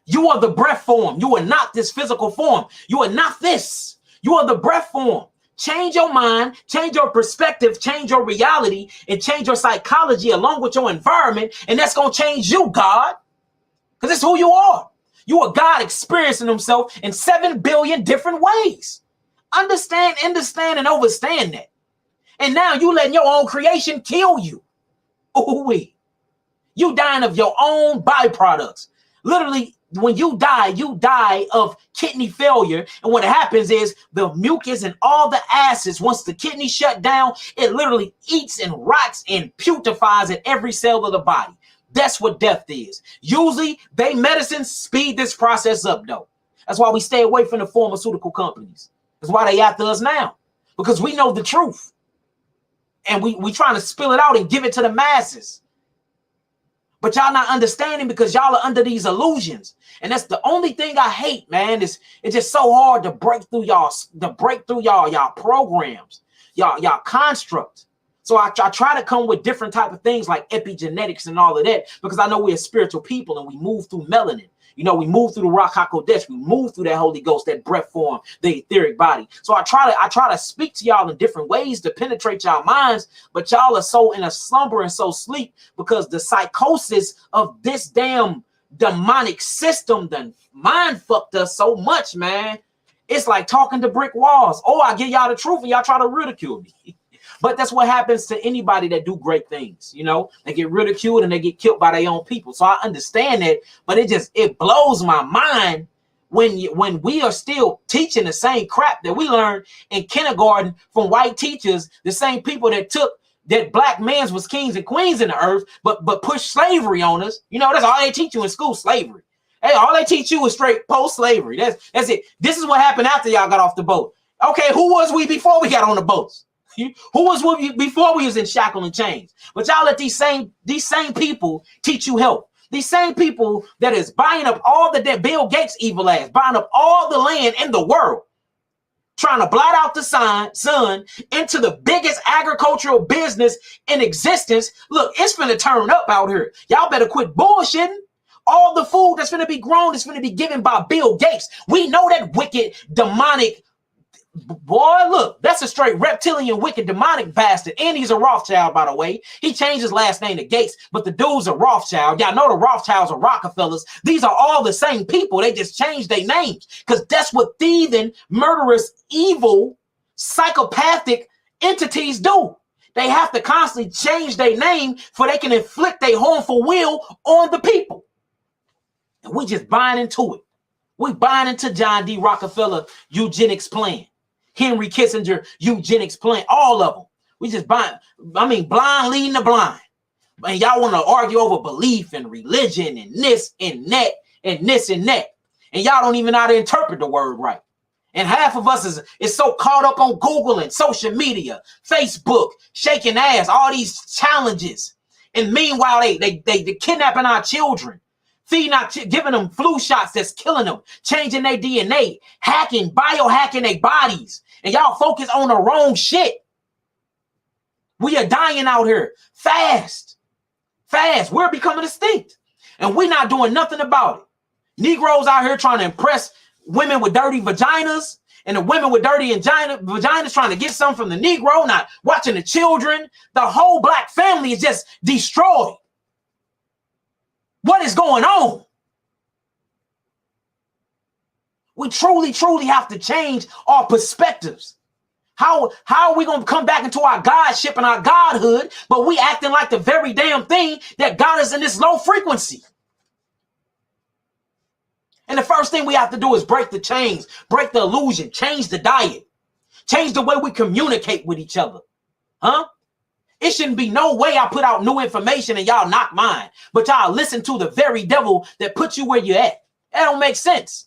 You are the breath form. You are not this physical form. You are not this. You are the breath form. Change your mind, change your perspective, change your reality, and change your psychology along with your environment. And that's going to change you, God. Because it's who you are. You are God experiencing himself in 7 billion different ways. Understand, and overstand that. And now you letting your own creation kill you. Ooh-wee. You dying of your own byproducts. Literally, when you die of kidney failure. And what happens is the mucus and all the acids, once the kidney shut down, it literally eats and rots and putrefies in every cell of the body. That's what death is. Usually, they medicines speed this process up, though. That's why we stay away from the pharmaceutical companies. That's why they after us now. Because we know the truth. And we trying to spill it out and give it to the masses. But y'all not understanding because y'all are under these illusions. And that's the only thing I hate, man. It's just so hard to break through y'all programs, y'all construct. So I try to come with different type of things like epigenetics and all of that, because I know we're a spiritual people and we move through melanin. You know, we move through the Ruach HaKodesh, we move through that Holy Ghost, that breath form, the etheric body. So I try to speak to y'all in different ways to penetrate y'all minds, but y'all are so in a slumber and so sleep because the psychosis of this damn demonic system done mind fucked us so much, man. It's like talking to brick walls. Oh, I give y'all the truth and y'all try to ridicule me. But that's what happens to anybody that do great things. You know, they get ridiculed and they get killed by their own people. So I understand that, but it blows my mind when we are still teaching the same crap that we learned in kindergarten from white teachers, the same people that took that black men was kings and queens in the earth, but pushed slavery on us. You know, that's all they teach you in school, slavery. Hey, all they teach you is straight post-slavery. That's it. This is what happened after y'all got off the boat. Okay, who was we before we got on the boats? Who was we before we was in shackle and chains? But y'all let these same people teach you health. These same people that is buying up all that Bill Gates evil ass, buying up all the land in the world, trying to blot out the sun into the biggest agricultural business in existence. Look, it's finna turn up out here. Y'all better quit bullshitting. All the food that's finna be grown is finna be given by Bill Gates. We know that wicked, demonic boy, look, that's a straight reptilian, wicked, demonic bastard. And he's a Rothschild, by the way. He changed his last name to Gates, but the dude's a Rothschild. Y'all know the Rothschilds are Rockefellers. These are all the same people. They just changed their names because that's what thieving, murderous, evil, psychopathic entities do. They have to constantly change their name so they can inflict their harmful will on the people. And we just buying into it. We buying into John D. Rockefeller eugenics plan. Henry Kissinger eugenics plan, all of them. We just blind leading the blind. And y'all want to argue over belief and religion and this and that and this and that. And y'all don't even know how to interpret the word right. And half of us is so caught up on Google and social media, Facebook, shaking ass, all these challenges. And meanwhile, they kidnapping our children. Giving them flu shots that's killing them, changing their DNA, biohacking their bodies. And y'all focus on the wrong shit. We are dying out here fast. We're becoming extinct. And we're not doing nothing about it. Negroes out here trying to impress women with dirty vaginas, and the women with dirty vaginas trying to get some from the Negro, not watching the children. The whole black family is just destroyed. What is going on? We truly have to change our perspectives. How are we going to come back into our godship and our godhood, but we acting like the very damn thing that got us in this low frequency? And the first thing we have to do is break the chains, break the illusion, change the diet, change the way we communicate with each other. Huh? It shouldn't be no way I put out new information and y'all knock mine, but y'all listen to the very devil that put you where you're at. That don't make sense.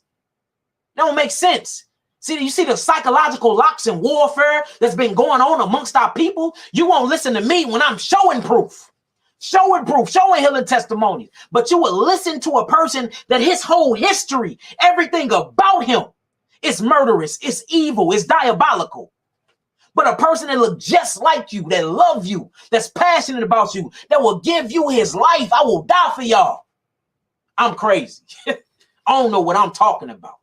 That don't make sense. See, you see the psychological locks and warfare that's been going on amongst our people? You won't listen to me when I'm showing proof, showing healing testimonies, but you will listen to a person that his whole history, everything about him is murderous, it's evil, it's diabolical. But a person that looks just like you, that love you, that's passionate about you, that will give you his life. I will die for y'all. I'm crazy. I don't know what I'm talking about.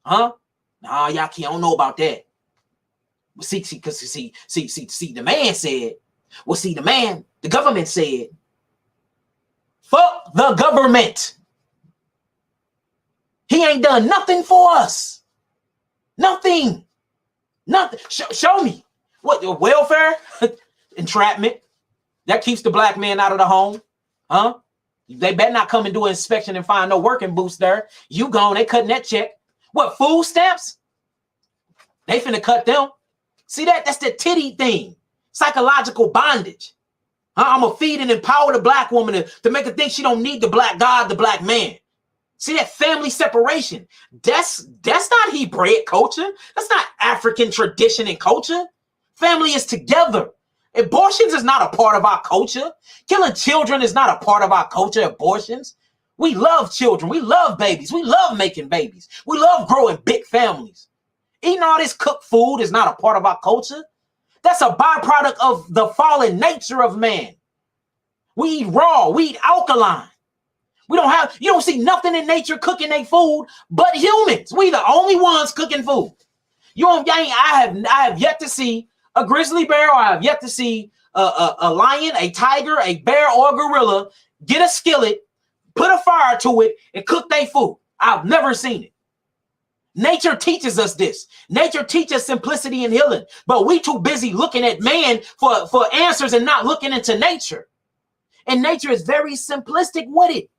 Huh? Nah, y'all can't. I don't know about that. But see, the man said, the government said, fuck the government. He ain't done nothing for us. Nothing. Show me what welfare, entrapment that keeps the black man out of the home, Huh? They better not come and do an inspection and find no working boots there. You gone, they cutting that check. What, food stamps? They finna cut them. See that? That's the titty thing. Psychological bondage. I'm going to feed and empower the black woman to make her think she don't need the black God, the black man. See that family separation? That's not Hebraic culture. That's not African tradition and culture. Family is together. Abortions is not a part of our culture. Killing children is not a part of our culture, abortions. We love children. We love babies. We love making babies. We love growing big families. Eating all this cooked food is not a part of our culture. That's a byproduct of the fallen nature of man. We eat raw. We eat alkaline. You don't see nothing in nature cooking their food but humans. We the only ones cooking food. I have yet to see a grizzly bear, or I have yet to see a lion, a tiger, a bear, or a gorilla get a skillet, put a fire to it, and cook their food. I've never seen it. Nature teaches us this. Nature teaches simplicity and healing, but we too busy looking at man for answers and not looking into nature. And nature is very simplistic with it.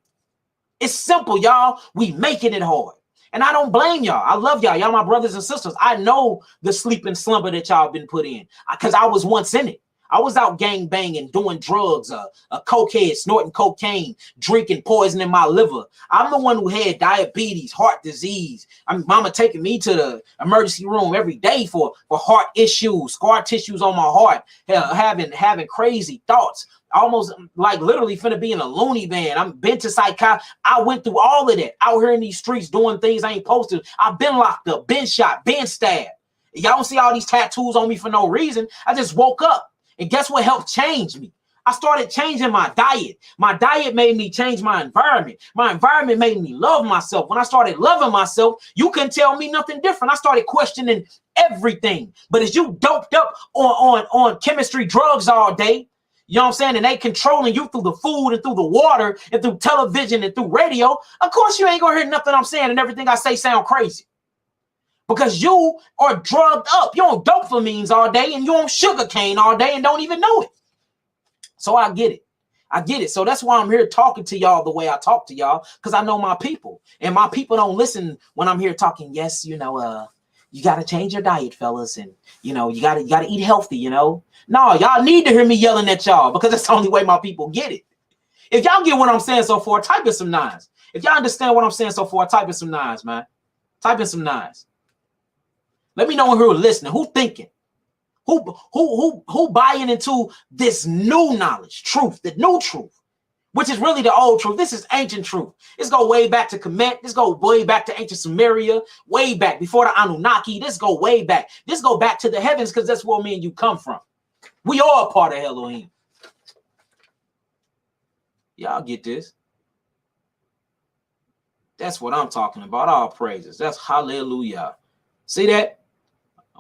It's simple, y'all. We making it hard. And I don't blame y'all. I love y'all. Y'all my brothers and sisters. I know the sleep and slumber that y'all been put in because I was once in it. I was out gang banging, doing drugs, a cokehead, snorting cocaine, drinking poison in my liver. I'm the one who had diabetes, heart disease. Mama taking me to the emergency room every day for heart issues, scar tissues on my heart, having crazy thoughts, almost like literally finna be in a loony van. I'm been to psychiatry. I went through all of that out here in these streets doing things I ain't supposed to. I've been locked up, been shot, been stabbed. Y'all don't see all these tattoos on me for no reason. I just woke up. And guess what helped change me? I started changing my diet. My diet made me change my environment. My environment made me love myself. When I started loving myself, you couldn't tell me nothing different. I started questioning everything. But as you doped up on chemistry drugs all day, you know what I'm saying? And they controlling you through the food and through the water and through television and through radio. Of course, you ain't gonna hear nothing I'm saying, and everything I say sound crazy. Because you are drugged up. You're on dopamines all day and you're on sugar cane all day and don't even know it. So I get it. I get it. So that's why I'm here talking to y'all the way I talk to y'all, because I know my people. And my people don't listen when I'm here talking, yes, you got to change your diet, fellas. And, you got to eat healthy, No, y'all need to hear me yelling at y'all because that's the only way my people get it. If y'all get what I'm saying so far, type in some nines. If y'all understand what I'm saying so far, type in some nines, man. Type in some nines. Let me know who are listening, who thinking, who buying into this new knowledge, truth, the new truth, which is really the old truth. This is ancient truth. This go way back to Kemet. This go way back to ancient Sumeria, way back before the Anunnaki. This go way back. This go back to the heavens because that's where me and you come from. We all part of Elohim. Y'all get this? That's what I'm talking about. All praises. That's hallelujah. See that?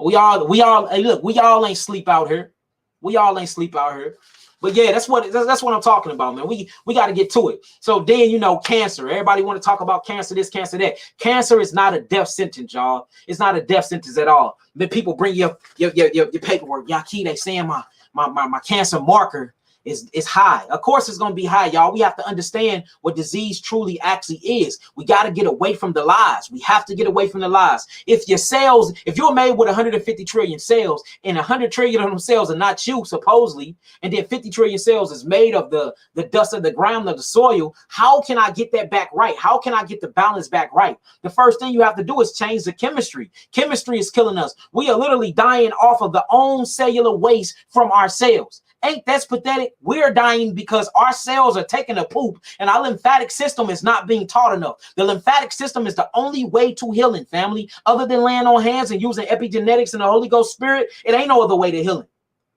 We all, hey, look, we all ain't sleep out here. We all ain't sleep out here. But yeah, that's what I'm talking about, man. We got to get to it. So then, cancer. Everybody want to talk about cancer, this, cancer, that. Cancer is not a death sentence, y'all. It's not a death sentence at all. Then people bring your paperwork. Yaki, they saying my cancer marker is high. Of course it's going to be high, y'all. We have to understand what disease truly actually is. We got to get away from the lies. We have to get away from the lies. If you're made with 150 trillion cells and 100 trillion of them cells are not you, supposedly, and then 50 trillion cells is made of the dust of the ground, of the soil, how can I get that back right? How can I get the balance back right? The first thing you have to do is change the chemistry. Chemistry is killing us. We are literally dying off of the own cellular waste from our cells. Ain't that pathetic? We're dying because our cells are taking a poop and our lymphatic system is not being taught enough. The lymphatic system is the only way to healing, family. Other than laying on hands and using epigenetics and the Holy Ghost Spirit, it ain't no other way to healing.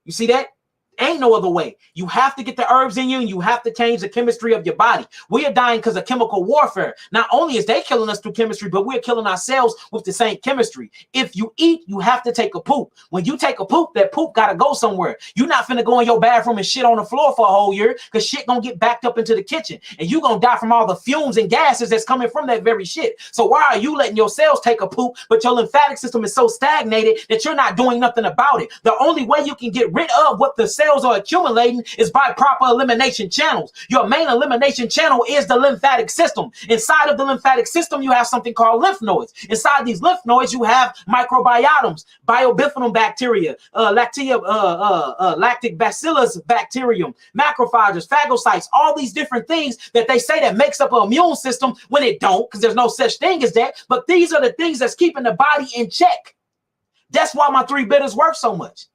You see that? Ain't no other way. You have to get the herbs in you and you have to change the chemistry of your body. We are dying because of chemical warfare. Not only is they killing us through chemistry, but we're killing ourselves with the same chemistry. If you eat, you have to take a poop. When you take a poop, that poop got to go somewhere. You're not finna go in your bathroom and shit on the floor for a whole year because shit gonna get backed up into the kitchen and you gonna die from all the fumes and gases that's coming from that very shit. So why are you letting your cells take a poop, but your lymphatic system is so stagnated that you're not doing nothing about it? The only way you can get rid of what the cells cells are accumulating is by proper elimination channels. Your main elimination channel is the lymphatic system. Inside of the lymphatic system, you have something called lymph nodes. Inside these lymph nodes, you have microbiomes, biobifidum bacteria, lactic bacillus bacterium, macrophages, phagocytes, all these different things that they say that makes up an immune system when it don't, because there's no such thing as that. But these are the things that's keeping the body in check. That's why my 3 bitters work so much,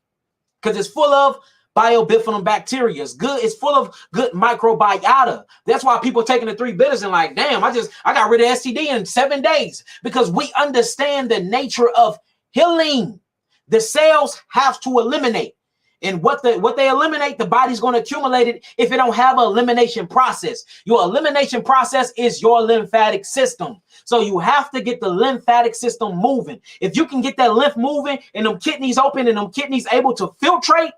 because it's full of biobifidum bacteria. It's good. It's full of good microbiota. That's why people taking the 3 bitters and like, damn, I got rid of STD in 7 days, because we understand the nature of healing. The cells have to eliminate. And what they eliminate, the body's going to accumulate it if it don't have an elimination process. Your elimination process is your lymphatic system. So you have to get the lymphatic system moving. If you can get that lymph moving and them kidneys open and them kidneys able to filtrate,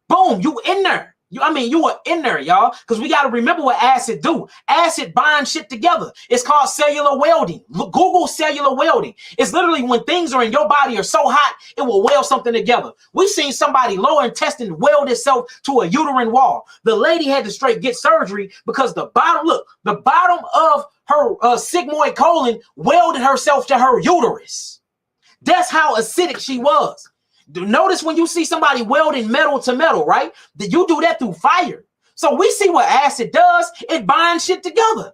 boom, you in there. You are in there, y'all, because we got to remember what acid do. Acid binds shit together. It's called cellular welding. Google cellular welding. It's literally when things are in your body are so hot, it will weld something together. We've seen somebody lower intestine weld itself to a uterine wall. The lady had to straight get surgery because the bottom of her sigmoid colon welded herself to her uterus. That's how acidic she was. Notice when you see somebody welding metal to metal, right? You do that through fire. So we see what acid does. It binds shit together.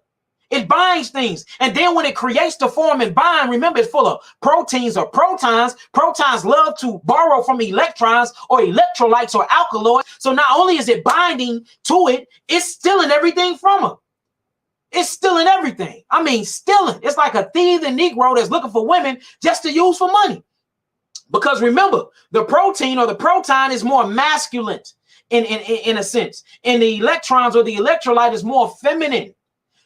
It binds things. And then when it creates to form and bind, remember, it's full of proteins or protons. Protons love to borrow from electrons or electrolytes or alkaloids. So not only is it binding to it, it's stealing everything from her. It's stealing everything. Stealing. It's like a thieving Negro that's looking for women just to use for money. Because remember, the protein or the proton is more masculine in a sense. And the electrons or the electrolyte is more feminine.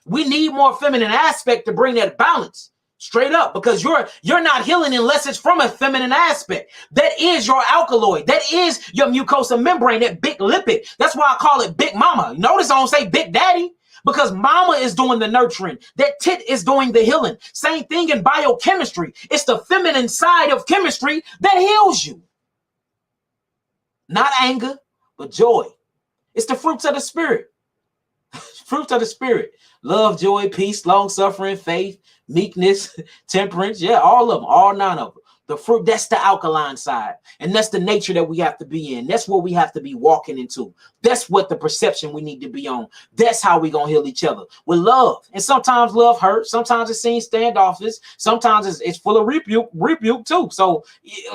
We need more feminine aspect to bring that balance. Straight up, because you're not healing unless it's from a feminine aspect. That is your alkaloid. That is your mucosa membrane, that big lipid. That's why I call it Big Mama. Notice I don't say Big Daddy. Because mama is doing the nurturing. That tit is doing the healing. Same thing in biochemistry. It's the feminine side of chemistry that heals you. Not anger, but joy. It's the fruits of the spirit. Fruits of the spirit. Love, joy, peace, long suffering, faith, meekness, temperance. Yeah, all of them. All 9 of them. The fruit, that's the alkaline side. And that's the nature that we have to be in. That's what we have to be walking into. That's what the perception we need to be on. That's how we're going to heal each other. With love. And sometimes love hurts. Sometimes it seems standoffish. Sometimes it's full of rebuke too. So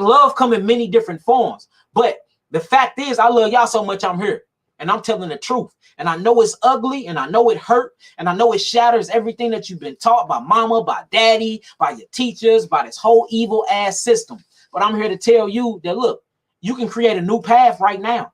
love come in many different forms. But the fact is, I love y'all so much I'm here. And I'm telling the truth. And I know it's ugly, and I know it hurt, and I know it shatters everything that you've been taught by mama, by daddy, by your teachers, by this whole evil ass system. But I'm here to tell you that, look, you can create a new path right now.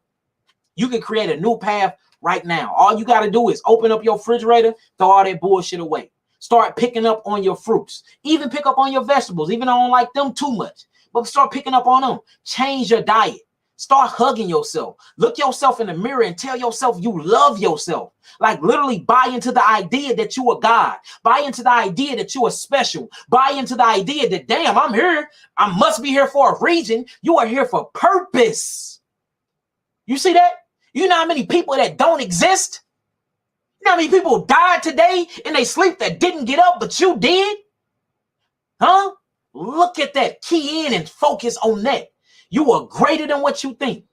You can create a new path right now. All you got to do is open up your refrigerator, throw all that bullshit away. Start picking up on your fruits. Even pick up on your vegetables, even though I don't like them too much. But start picking up on them. Change your diet. Start hugging yourself. Look yourself in the mirror and tell yourself you love yourself. Like literally buy into the idea that you are God. Buy into the idea that you are special. Buy into the idea that, damn, I'm here. I must be here for a reason. You are here for purpose. You see that? You know how many people that don't exist? You know how many people died today in their sleep that didn't get up, but you did? Huh? Look at that. Key in and focus on that. You are greater than what you think.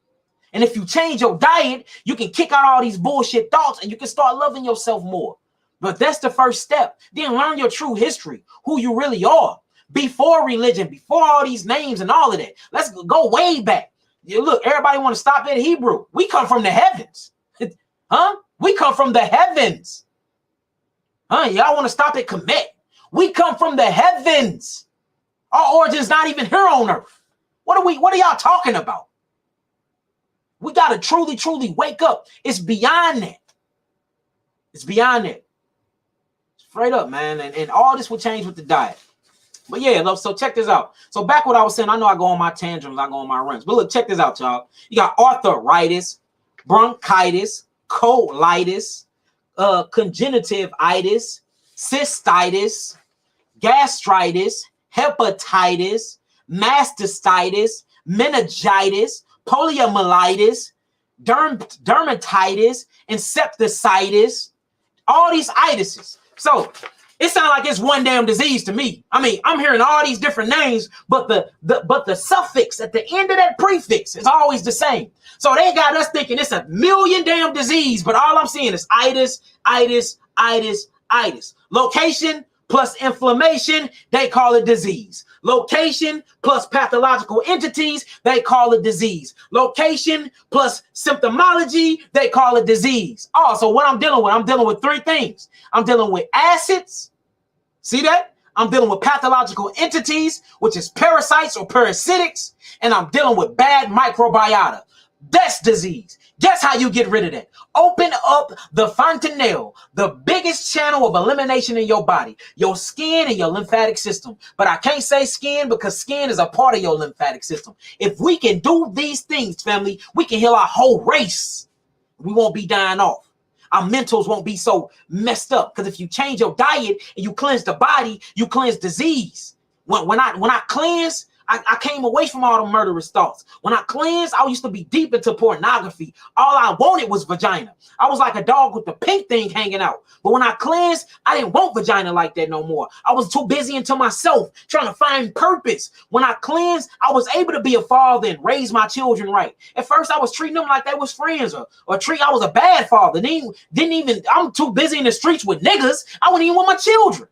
And if you change your diet, you can kick out all these bullshit thoughts and you can start loving yourself more. But that's the first step. Then learn your true history, who you really are. Before religion, before all these names and all of that. Let's go way back. Look, everybody want to stop at Hebrew. We come from the heavens. Huh? We come from the heavens. Huh? Y'all want to stop at Kemet. We come from the heavens. Our origin's not even here on earth. What are y'all talking about? We got to truly wake up. It's beyond that. It's beyond that. Straight up, man. And all this will change with the diet. But yeah, so check this out. So back what I was saying, I know I go on my tantrums, I go on my runs. But look, check this out, y'all. You got arthritis, bronchitis, colitis, congenitivitis, cystitis, gastritis, hepatitis, mastitis, meningitis, poliomyelitis, dermatitis, and septicitis, all these itises. So it sounds like it's one damn disease to me. I mean, I'm hearing all these different names, but the suffix at the end of that prefix is always the same. So they got us thinking it's a million damn disease, but all I'm seeing is itis, itis, itis, itis. Location plus inflammation, they call it disease. Location plus pathological entities, they call it disease. Location plus symptomology, they call it disease. Oh, so what I'm dealing with three things. I'm dealing with acids. See that? I'm dealing with pathological entities, which is parasites or parasitics, and I'm dealing with bad microbiota. That's disease. Guess how you get rid of that? Open up the fontanelle, the biggest channel of elimination in your body, your skin and your lymphatic system. But I can't say skin because skin is a part of your lymphatic system. If we can do these things, family, we can heal our whole race. We won't be dying off. Our mentals won't be so messed up. Because if you change your diet and you cleanse the body, you cleanse disease. When I cleanse, I came away from all the murderous thoughts. When I cleansed, I used to be deep into pornography. All I wanted was vagina. I was like a dog with the pink thing hanging out. But when I cleansed, I didn't want vagina like that no more. I was too busy into myself, trying to find purpose. When I cleansed, I was able to be a father and raise my children right. At first, I was treating them like they was friends or I was a bad father. I'm too busy in the streets with niggas. I wasn't even with my children.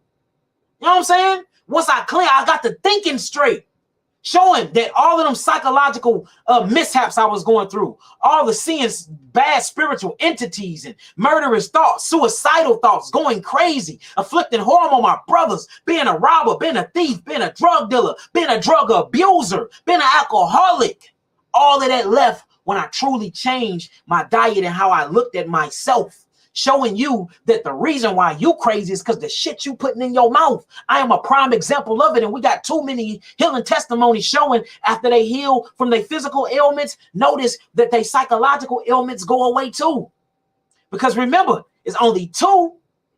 You know what I'm saying? Once I cleansed, I got the thinking straight. Showing that all of them psychological mishaps I was going through, all the seeing bad spiritual entities and murderous thoughts, suicidal thoughts, going crazy, afflicting harm on my brothers, being a robber, being a thief, being a drug dealer, being a drug abuser, being an alcoholic. All of that left when I truly changed my diet and how I looked at myself. Showing you that the reason why you crazy is because the shit you putting in your mouth. I am a prime example of it, and we got too many healing testimonies showing after they heal from their physical ailments, notice that their psychological ailments go away too. Because remember, it's only two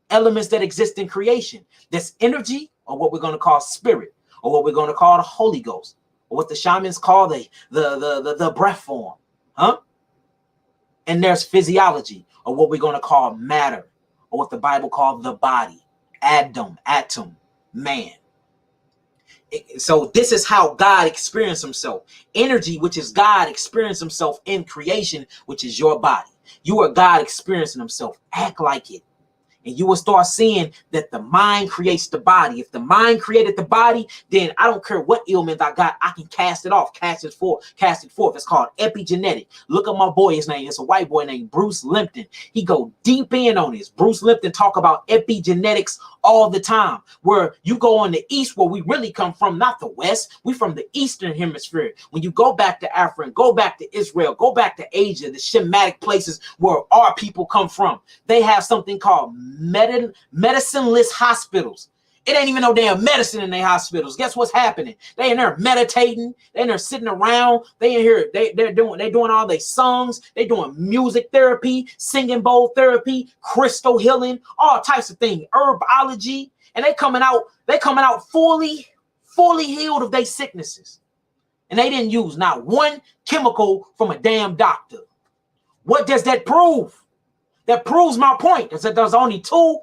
elements that exist in creation. There's energy, or what we're going to call spirit, or what we're going to call the Holy Ghost, or what the shamans call the breath form, huh? And there's physiology, or what we're going to call matter, or what the Bible called the body, atom, man. So this is how God experienced himself. Energy, which is God, experienced himself in creation, which is your body. You are God experiencing himself. Act like it. And you will start seeing that the mind creates the body. If the mind created the body, then I don't care what ailment I got, I can cast it off, cast it forth. It's called epigenetic. Look at my boy, his name. It's a white boy named Bruce Limpton. He go deep in on this. Bruce Limpton talk about epigenetics all the time, where you go on the east, where we really come from, not the west. We from the eastern hemisphere. When you go back to Africa, go back to Israel, go back to Asia, the Shemitic places where our people come from, they have something called medicineless hospitals. It ain't even no damn medicine in their hospitals. Guess what's happening? They in there meditating. They in there sitting around. They in here. They're doing all their songs. They doing music therapy, singing bowl therapy, crystal healing, all types of things, herbology, and they coming out fully healed of their sicknesses. And they didn't use not one chemical from a damn doctor. What does that prove? That proves my point. Is that there's only two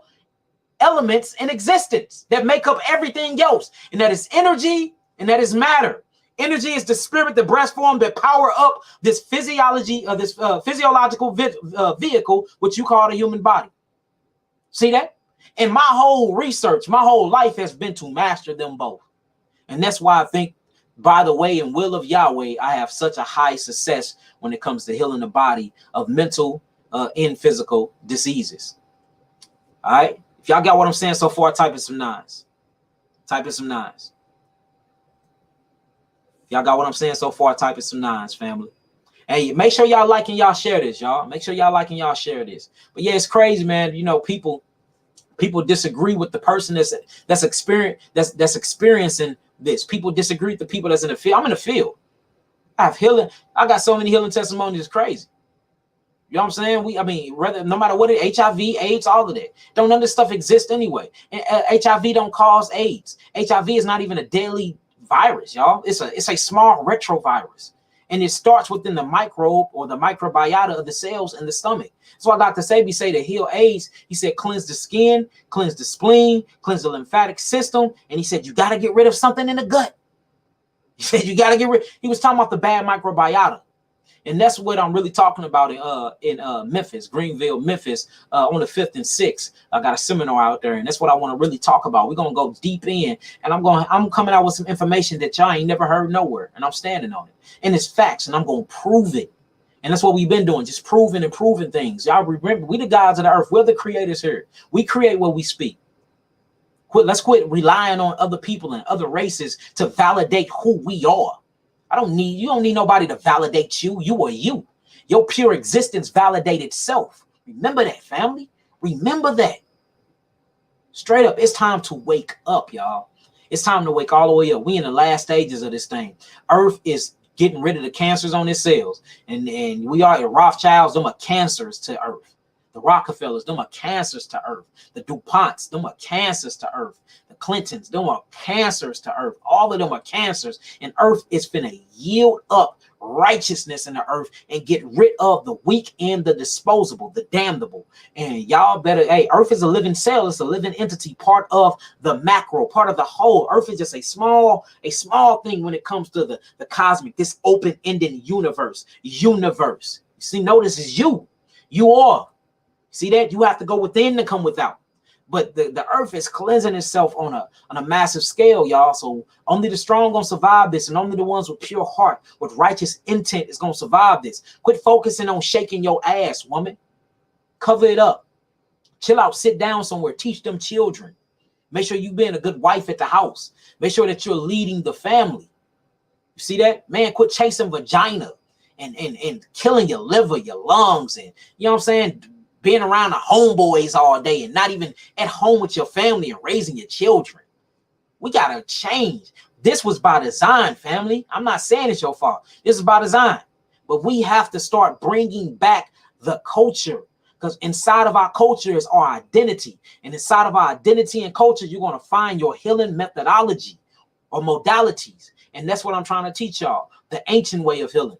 elements in existence that make up everything else, and that is energy and that is matter. Energy is the spirit, the breath form that power up this physiological vehicle, which you call the human body. See that? And my whole research, my whole life has been to master them both. And that's why I think, by the way and will of Yahweh, I have such a high success when it comes to healing the body of mental and physical diseases. All right. If y'all got what I'm saying so far, type in some nines. Type in some nines. If y'all got what I'm saying so far, type in some nines, family. Hey, make sure y'all like and y'all share this, y'all. Make sure y'all like and y'all share this. But yeah, it's crazy, man. You know, people disagree with the person that's experiencing this. People disagree with the people that's in the field. I'm in the field. I have healing. I got so many healing testimonies. It's crazy. You know what I'm saying? No matter what HIV, AIDS, all of that. None of this stuff exists anyway. And HIV don't cause AIDS. HIV is not even a deadly virus, y'all. It's a small retrovirus. And it starts within the microbe or the microbiota of the cells in the stomach. That's why Dr. Sebi say to heal AIDS, he said cleanse the skin, cleanse the spleen, cleanse the lymphatic system. And he said you got to get rid of something in the gut. He said you got to get rid. He was talking about the bad microbiota. And that's what I'm really talking about in Memphis, Greenville, Memphis, on the 5th and 6th. I got a seminar out there, and that's what I want to really talk about. We're gonna go deep in, and I'm coming out with some information that y'all ain't never heard nowhere, and I'm standing on it. And it's facts, and I'm gonna prove it. And that's what we've been doing, just proving and proving things. Y'all remember, we the gods of the earth. We're the creators here. We create what we speak. Let's quit relying on other people and other races to validate who we are. You don't need nobody to validate you. You are you. Your pure existence validates itself. Remember that, family. Remember that. Straight up, it's time to wake up, y'all. It's time to wake all the way up. We in the last stages of this thing. Earth is getting rid of the cancers on its cells. And we are at Rothschilds, them are cancers to Earth. The Rockefellers, them are cancers to Earth. The DuPonts, them are cancers to Earth. The Clintons, them are cancers to Earth. All of them are cancers. And Earth is finna yield up righteousness in the earth and get rid of the weak and the disposable, the damnable. And y'all better, hey, Earth is a living cell. It's a living entity, part of the macro, part of the whole. Earth is just a small thing when it comes to the cosmic, this open-ended universe. See, notice is you. You are. See that? You have to go within to come without. But the earth is cleansing itself on a massive scale, y'all. So only the strong gonna survive this, and only the ones with pure heart, with righteous intent is gonna survive this. Quit focusing on shaking your ass, woman. Cover it up. Chill out, sit down somewhere, teach them children. Make sure you being a good wife at the house. Make sure that you're leading the family. You see that? Man, quit chasing vagina and killing your liver, your lungs, and you know what I'm saying? Being around the homeboys all day and not even at home with your family and raising your children. We got to change. This was by design, family. I'm not saying it's your fault. This is by design. But we have to start bringing back the culture, because inside of our culture is our identity. And inside of our identity and culture, you're going to find your healing methodology or modalities. And that's what I'm trying to teach y'all. The ancient way of healing.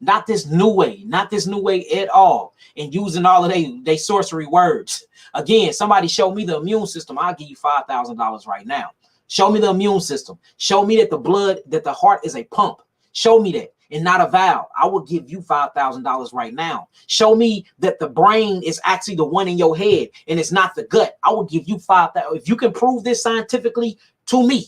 Not this new way at all, and using all of they sorcery words. Again, somebody show me the immune system, I'll give you $5,000 right now. Show me the immune system. Show me that the heart is a pump. Show me that, and not a valve. I will give you $5,000 right now. Show me that the brain is actually the one in your head, and it's not the gut. I will give you $5,000. If you can prove this scientifically to me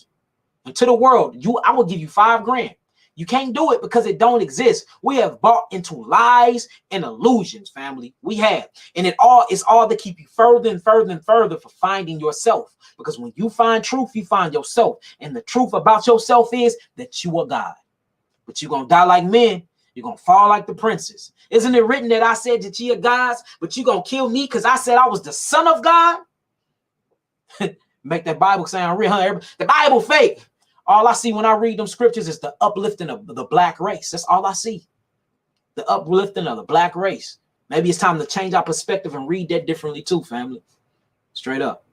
and to the world, I will give you $5,000. You can't do it because it don't exist. We have bought into lies and illusions, family. We have. And it's all to keep you further and further and further for finding yourself. Because when you find truth, you find yourself. And the truth about yourself is that you are God. But you're going to die like men. You're going to fall like the princes. Isn't it written that I said that ye are gods, but you're going to kill me because I said I was the son of God? Make that Bible sound real, huh? The Bible fake. All I see when I read them scriptures is the uplifting of the black race. That's all I see. The uplifting of the black race. Maybe it's time to change our perspective and read that differently too, family. Straight up.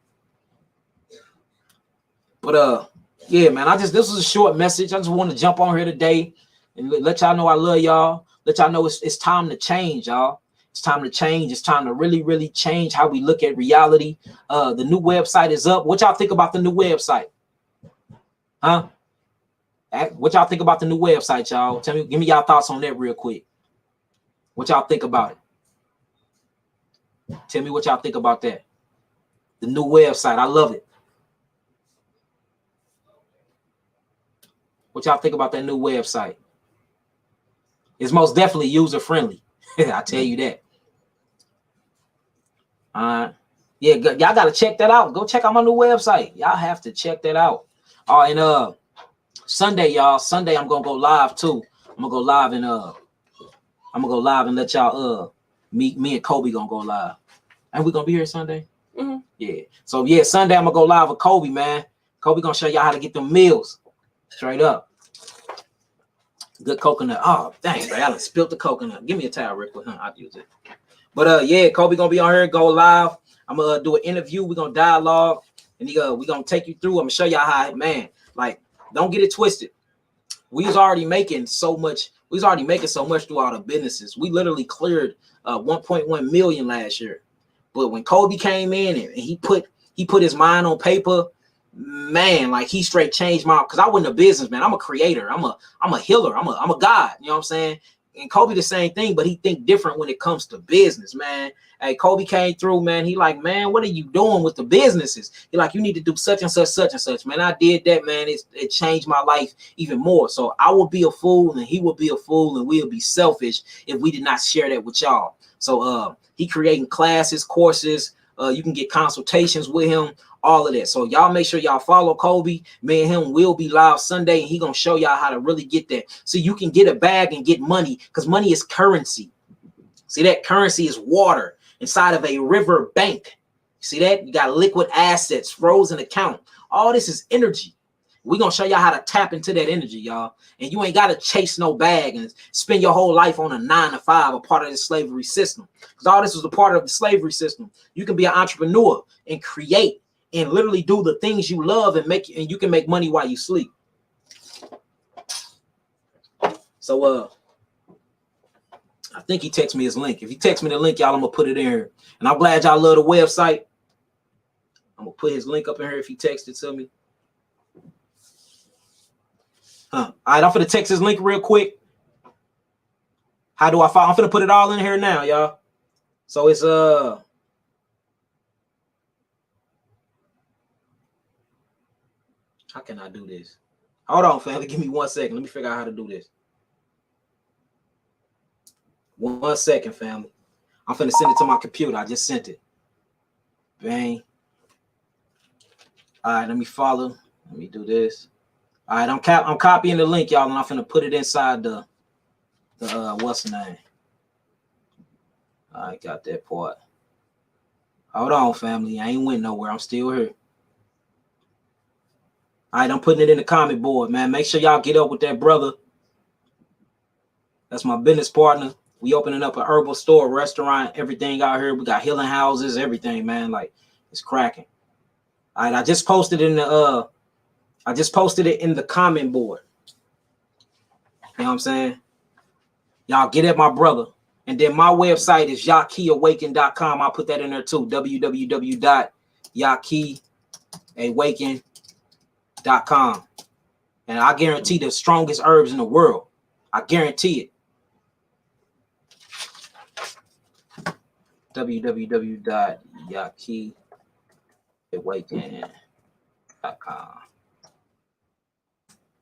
But yeah, man, this was a short message. I just want to jump on here today and let y'all know I love y'all. Let y'all know it's time to change, y'all. It's time to change. It's time to really, really change how we look at reality. The new website is up. What y'all think about the new website? Huh? What y'all think about the new website, y'all? Give me y'all thoughts on that real quick. What y'all think about it? Tell me what y'all think about that. The new website. I love it. What y'all think about that new website? It's most definitely user-friendly. I tell you that. Yeah, y'all got to check that out. Go check out my new website. Y'all have to check that out. Oh, and Sunday, y'all. Sunday, I'm gonna go live too. I'm gonna go live and let y'all me and Kobe gonna go live. And we gonna be here Sunday. Mm-hmm. Yeah. So yeah, Sunday I'm gonna go live with Kobe, man. Kobe gonna show y'all how to get them meals. Straight up. Good coconut. Oh, dang, bro. I done spilled the coconut. Give me a towel real quick. I'll use it. But yeah, Kobe gonna be on here, go live. I'm gonna do an interview. We're gonna dialogue. And we're going to take you through. I'm going to show y'all how, man, like, don't get it twisted. We was already making so much We was already making so much through all the businesses. We literally cleared 1.1 million last year. But when Kobe came in and he put his mind on paper, man, like he straight changed my, because I wasn't a businessman. I'm a creator. I'm a healer. I'm a god. You know what I'm saying? And Kobe the same thing, but he think different when it comes to business, man. Hey, Kobe came through, man. He like, man, what are you doing with the businesses? He like, you need to do such and such, man. I did that, man. It changed my life even more. So I would be a fool and he would be a fool and we'll be selfish if we did not share that with y'all. So he creating classes, courses. You can get consultations with him, all of that. So y'all make sure y'all follow Kobe. Me and him will be live Sunday, and he gonna show y'all how to really get that. So you can get a bag and get money, because money is currency. See that? Currency is water inside of a river bank. See that? You got liquid assets, frozen account. All this is energy. We're going to show y'all how to tap into that energy, y'all. And you ain't got to chase no bag and spend your whole life on a 9-to-5, a part of the slavery system. Because all this was a part of the slavery system. You can be an entrepreneur and create and literally do the things you love and you can make money while you sleep. So I think he texted me his link. If he texts me the link, y'all, I'm going to put it in here. And I'm glad y'all love the website. I'm going to put his link up in here if he texted it to me. All right, I'm finna text his link real quick. How do I follow? I'm finna put it all in here now, y'all. So it's how can I do this? Hold on, family. Give me 1 second. Let me figure out how to do this. 1 second, family. I'm finna send it to my computer. I just sent it. Bang. All right, let me follow. Let me do this. All right, I'm copying the link, y'all, and I'm finna put it inside the what's the name? I got that part. Hold on, family. I ain't went nowhere. I'm still here. All right, I'm putting it in the comment board, man. Make sure y'all get up with that brother. That's my business partner. We opening up a herbal store, restaurant, everything out here. We got healing houses, everything, man. Like, it's cracking. All right, I just posted it in the comment board. You know what I'm saying? Y'all get at my brother. And then my website is yakiawaken.com. I'll put that in there too. www.yakiawaken.com. And I guarantee the strongest herbs in the world. I guarantee it. www.yakiawaken.com.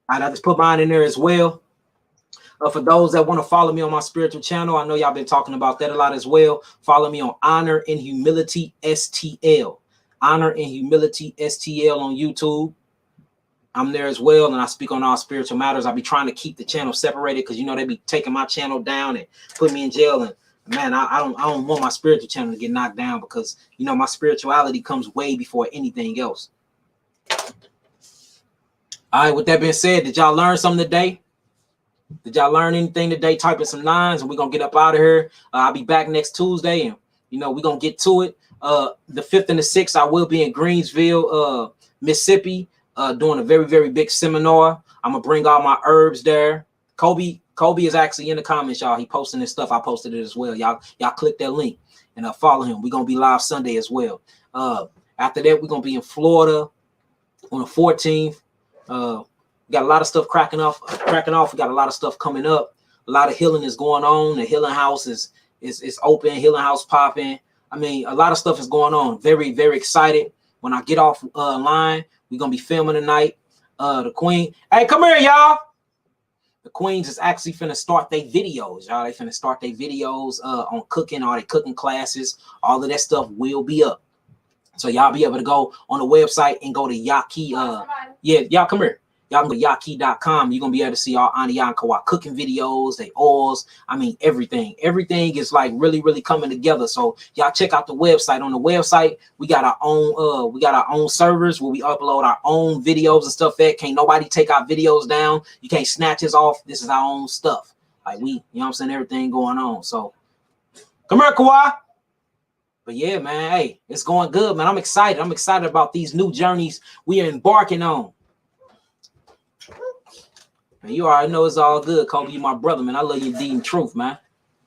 I just put mine in there as well. For those that want to follow me on my spiritual channel, I know y'all been talking about that a lot as well. Follow me on Honor and Humility STL. Honor and Humility STL on YouTube. I'm there as well, and I speak on all spiritual matters. I be trying to keep the channel separated because, you know, they be taking my channel down and put me in jail. And man, I don't want my spiritual channel to get knocked down because, you know, my spirituality comes way before anything else. All right, with that being said, did y'all learn something today? Did y'all learn anything today? Type in some 9s and we're going to get up out of here. I'll be back next Tuesday and, you know, we're going to get to it. The 5th and the 6th, I will be in Greensville, Mississippi, doing a very, very big seminar. I'm going to bring all my herbs there. Kobe is actually in the comments, y'all. He posting this stuff. I posted it as well. Y'all click that link and follow him. We're going to be live Sunday as well. After that, we're going to be in Florida on the 14th. We got a lot of stuff cracking off. We got a lot of stuff coming up. A lot of healing is going on. The healing house is open. Healing house popping. I mean, a lot of stuff is going on. Very, very excited. When I get off line, we're going to be filming tonight. The Queen. Hey, come here, y'all. The Queens is actually finna start their videos, y'all. They finna start their videos on cooking, all their cooking classes. All of that stuff will be up. So y'all be able to go on the website and go to Yaki. Yeah, y'all come here. Y'all can go to yaki.com. You're going to be able to see all Aniya and Kawa cooking videos, they oils. I mean, everything. Everything is like really, really coming together. So y'all check out the website. On the website, we got our own servers where we upload our own videos and stuff at. Can't nobody take our videos down. You can't snatch us off. This is our own stuff. Like you know what I'm saying? Everything going on. So come here, Kawa. But yeah, man, hey, it's going good, man. I'm excited. I'm excited about these new journeys we are embarking on. And you already know it's all good, Kobe. You my brother, man. I love you deep in truth, man. You know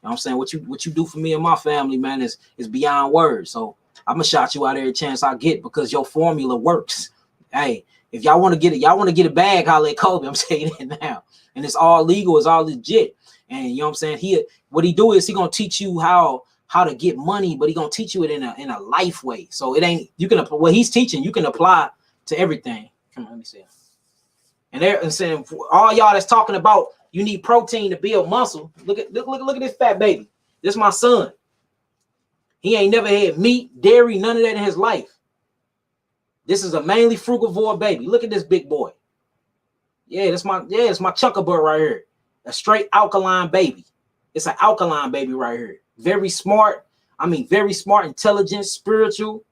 what I'm saying? What you do for me and my family, man, is beyond words. So I'm gonna shout you out every chance I get because your formula works. Hey, if y'all want to get it, y'all want to get a bag, holla at Kobe. I'm saying it now. And it's all legal, it's all legit. And you know what I'm saying? What he do is he gonna teach you how to get money, but he gonna teach you it in a life way. So it ain't what he's teaching, you can apply to everything. Come on, let me see. And they're saying all y'all that's talking about you need protein to build muscle. Look at this fat baby. This is my son. He ain't never had meat, dairy, none of that in his life. This is a mainly frugivore baby. Look at this big boy. It's my chunker butt right here. A straight alkaline baby. It's an alkaline baby right here. Very smart. I mean, very smart, intelligent, spiritual.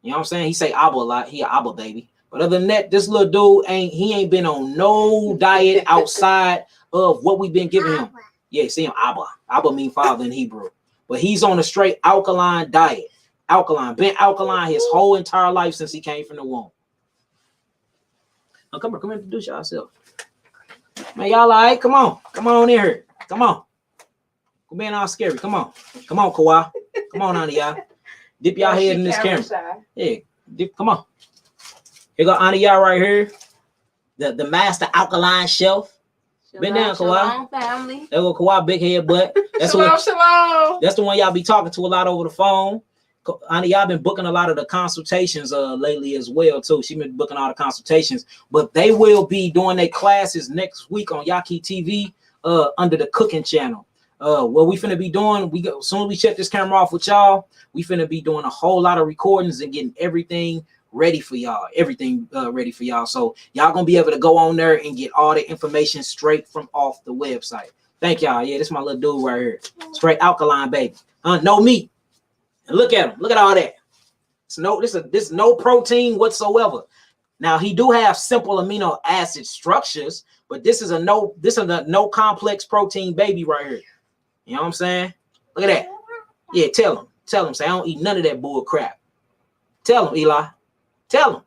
You know what I'm saying? He say Abba a lot. He an Abba baby. But other than that, this little dude ain't been on no diet outside of what we've been giving him. Yeah, see him, Abba. Abba mean father in Hebrew. But he's on a straight alkaline diet. Alkaline. Been alkaline his whole entire life since he came from the womb. Now come here, introduce yourself. Man, y'all all right? Come on in here. Come on. Quit being all scary. Come on, Kawhi. Come on, honey, y'all. Dip y'all head in this camera. Yeah, come on. Here go Auntie y'all right here. The master alkaline shelf. Been down, Kawhi. Family. There go Kawhi, big head butt. That's shalom. That's the one y'all be talking to a lot over the phone. Auntie, y'all been booking a lot of the consultations lately as well too. She been booking all the consultations, but they will be doing their classes next week on Yaki TV under the cooking channel. What we finna be doing, as soon as we check this camera off with y'all, we finna be doing a whole lot of recordings and getting everything ready for y'all. Ready for y'all. So y'all gonna be able to go on there and get all the information straight from off the website. Thank y'all. Yeah, this is my little dude right here. Straight alkaline baby. No meat. And look at him. Look at all that. This is no protein whatsoever. Now he do have simple amino acid structures, but this is a no complex protein baby right here. You know what I'm saying? Look at that. Yeah, tell him. Say I don't eat none of that bull crap. Tell him, Eli. Tell him.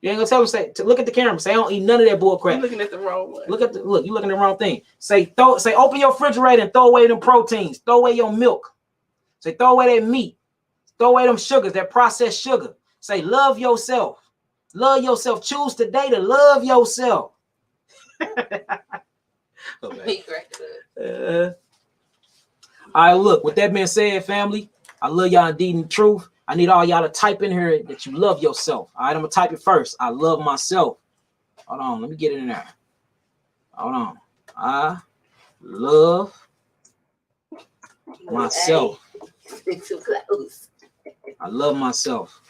You ain't gonna tell him. Say, look at the camera. Say I don't eat none of that bull crap. You're looking at the wrong one. Look. You looking at the wrong thing. Say open your refrigerator and throw away them proteins. Throw away your milk. Say throw away that meat. Throw away them sugars, that processed sugar. Say love yourself. Love yourself. Choose today to love yourself. Okay. All right, look, with that being said, family, I love y'all indeed in truth. I need all y'all to type in here that you love yourself. All right, I'm going to type it first. I love myself. Hold on, let me get it in there. Hold on. I love myself. Too close. I love myself.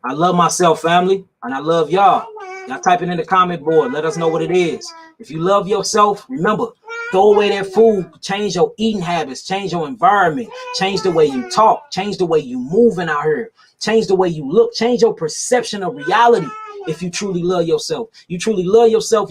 I love myself, family, and I love y'all. Y'all type it in the comment board. Let us know what it is. If you love yourself, remember, throw away that food. Change your eating habits. Change your environment. Change the way you talk. Change the way you moving out here. Change the way you look. Change your perception of reality. If you truly love yourself,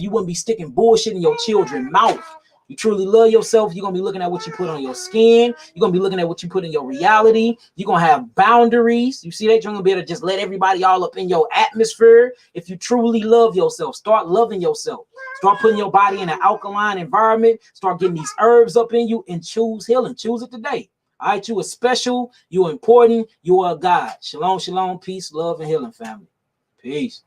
you wouldn't be sticking bullshit in your children's mouth. You truly love yourself, you're going to be looking at what you put on your skin. You're going to be looking at what you put in your reality. You're going to have boundaries. You see that? You're going to be able to just let everybody all up in your atmosphere. If you truly love yourself, start loving yourself. Start putting your body in an alkaline environment. Start getting these herbs up in you and choose healing. Choose it today. All right, you are special. You are important. You are God. Shalom, shalom, peace, love, and healing, family. Peace.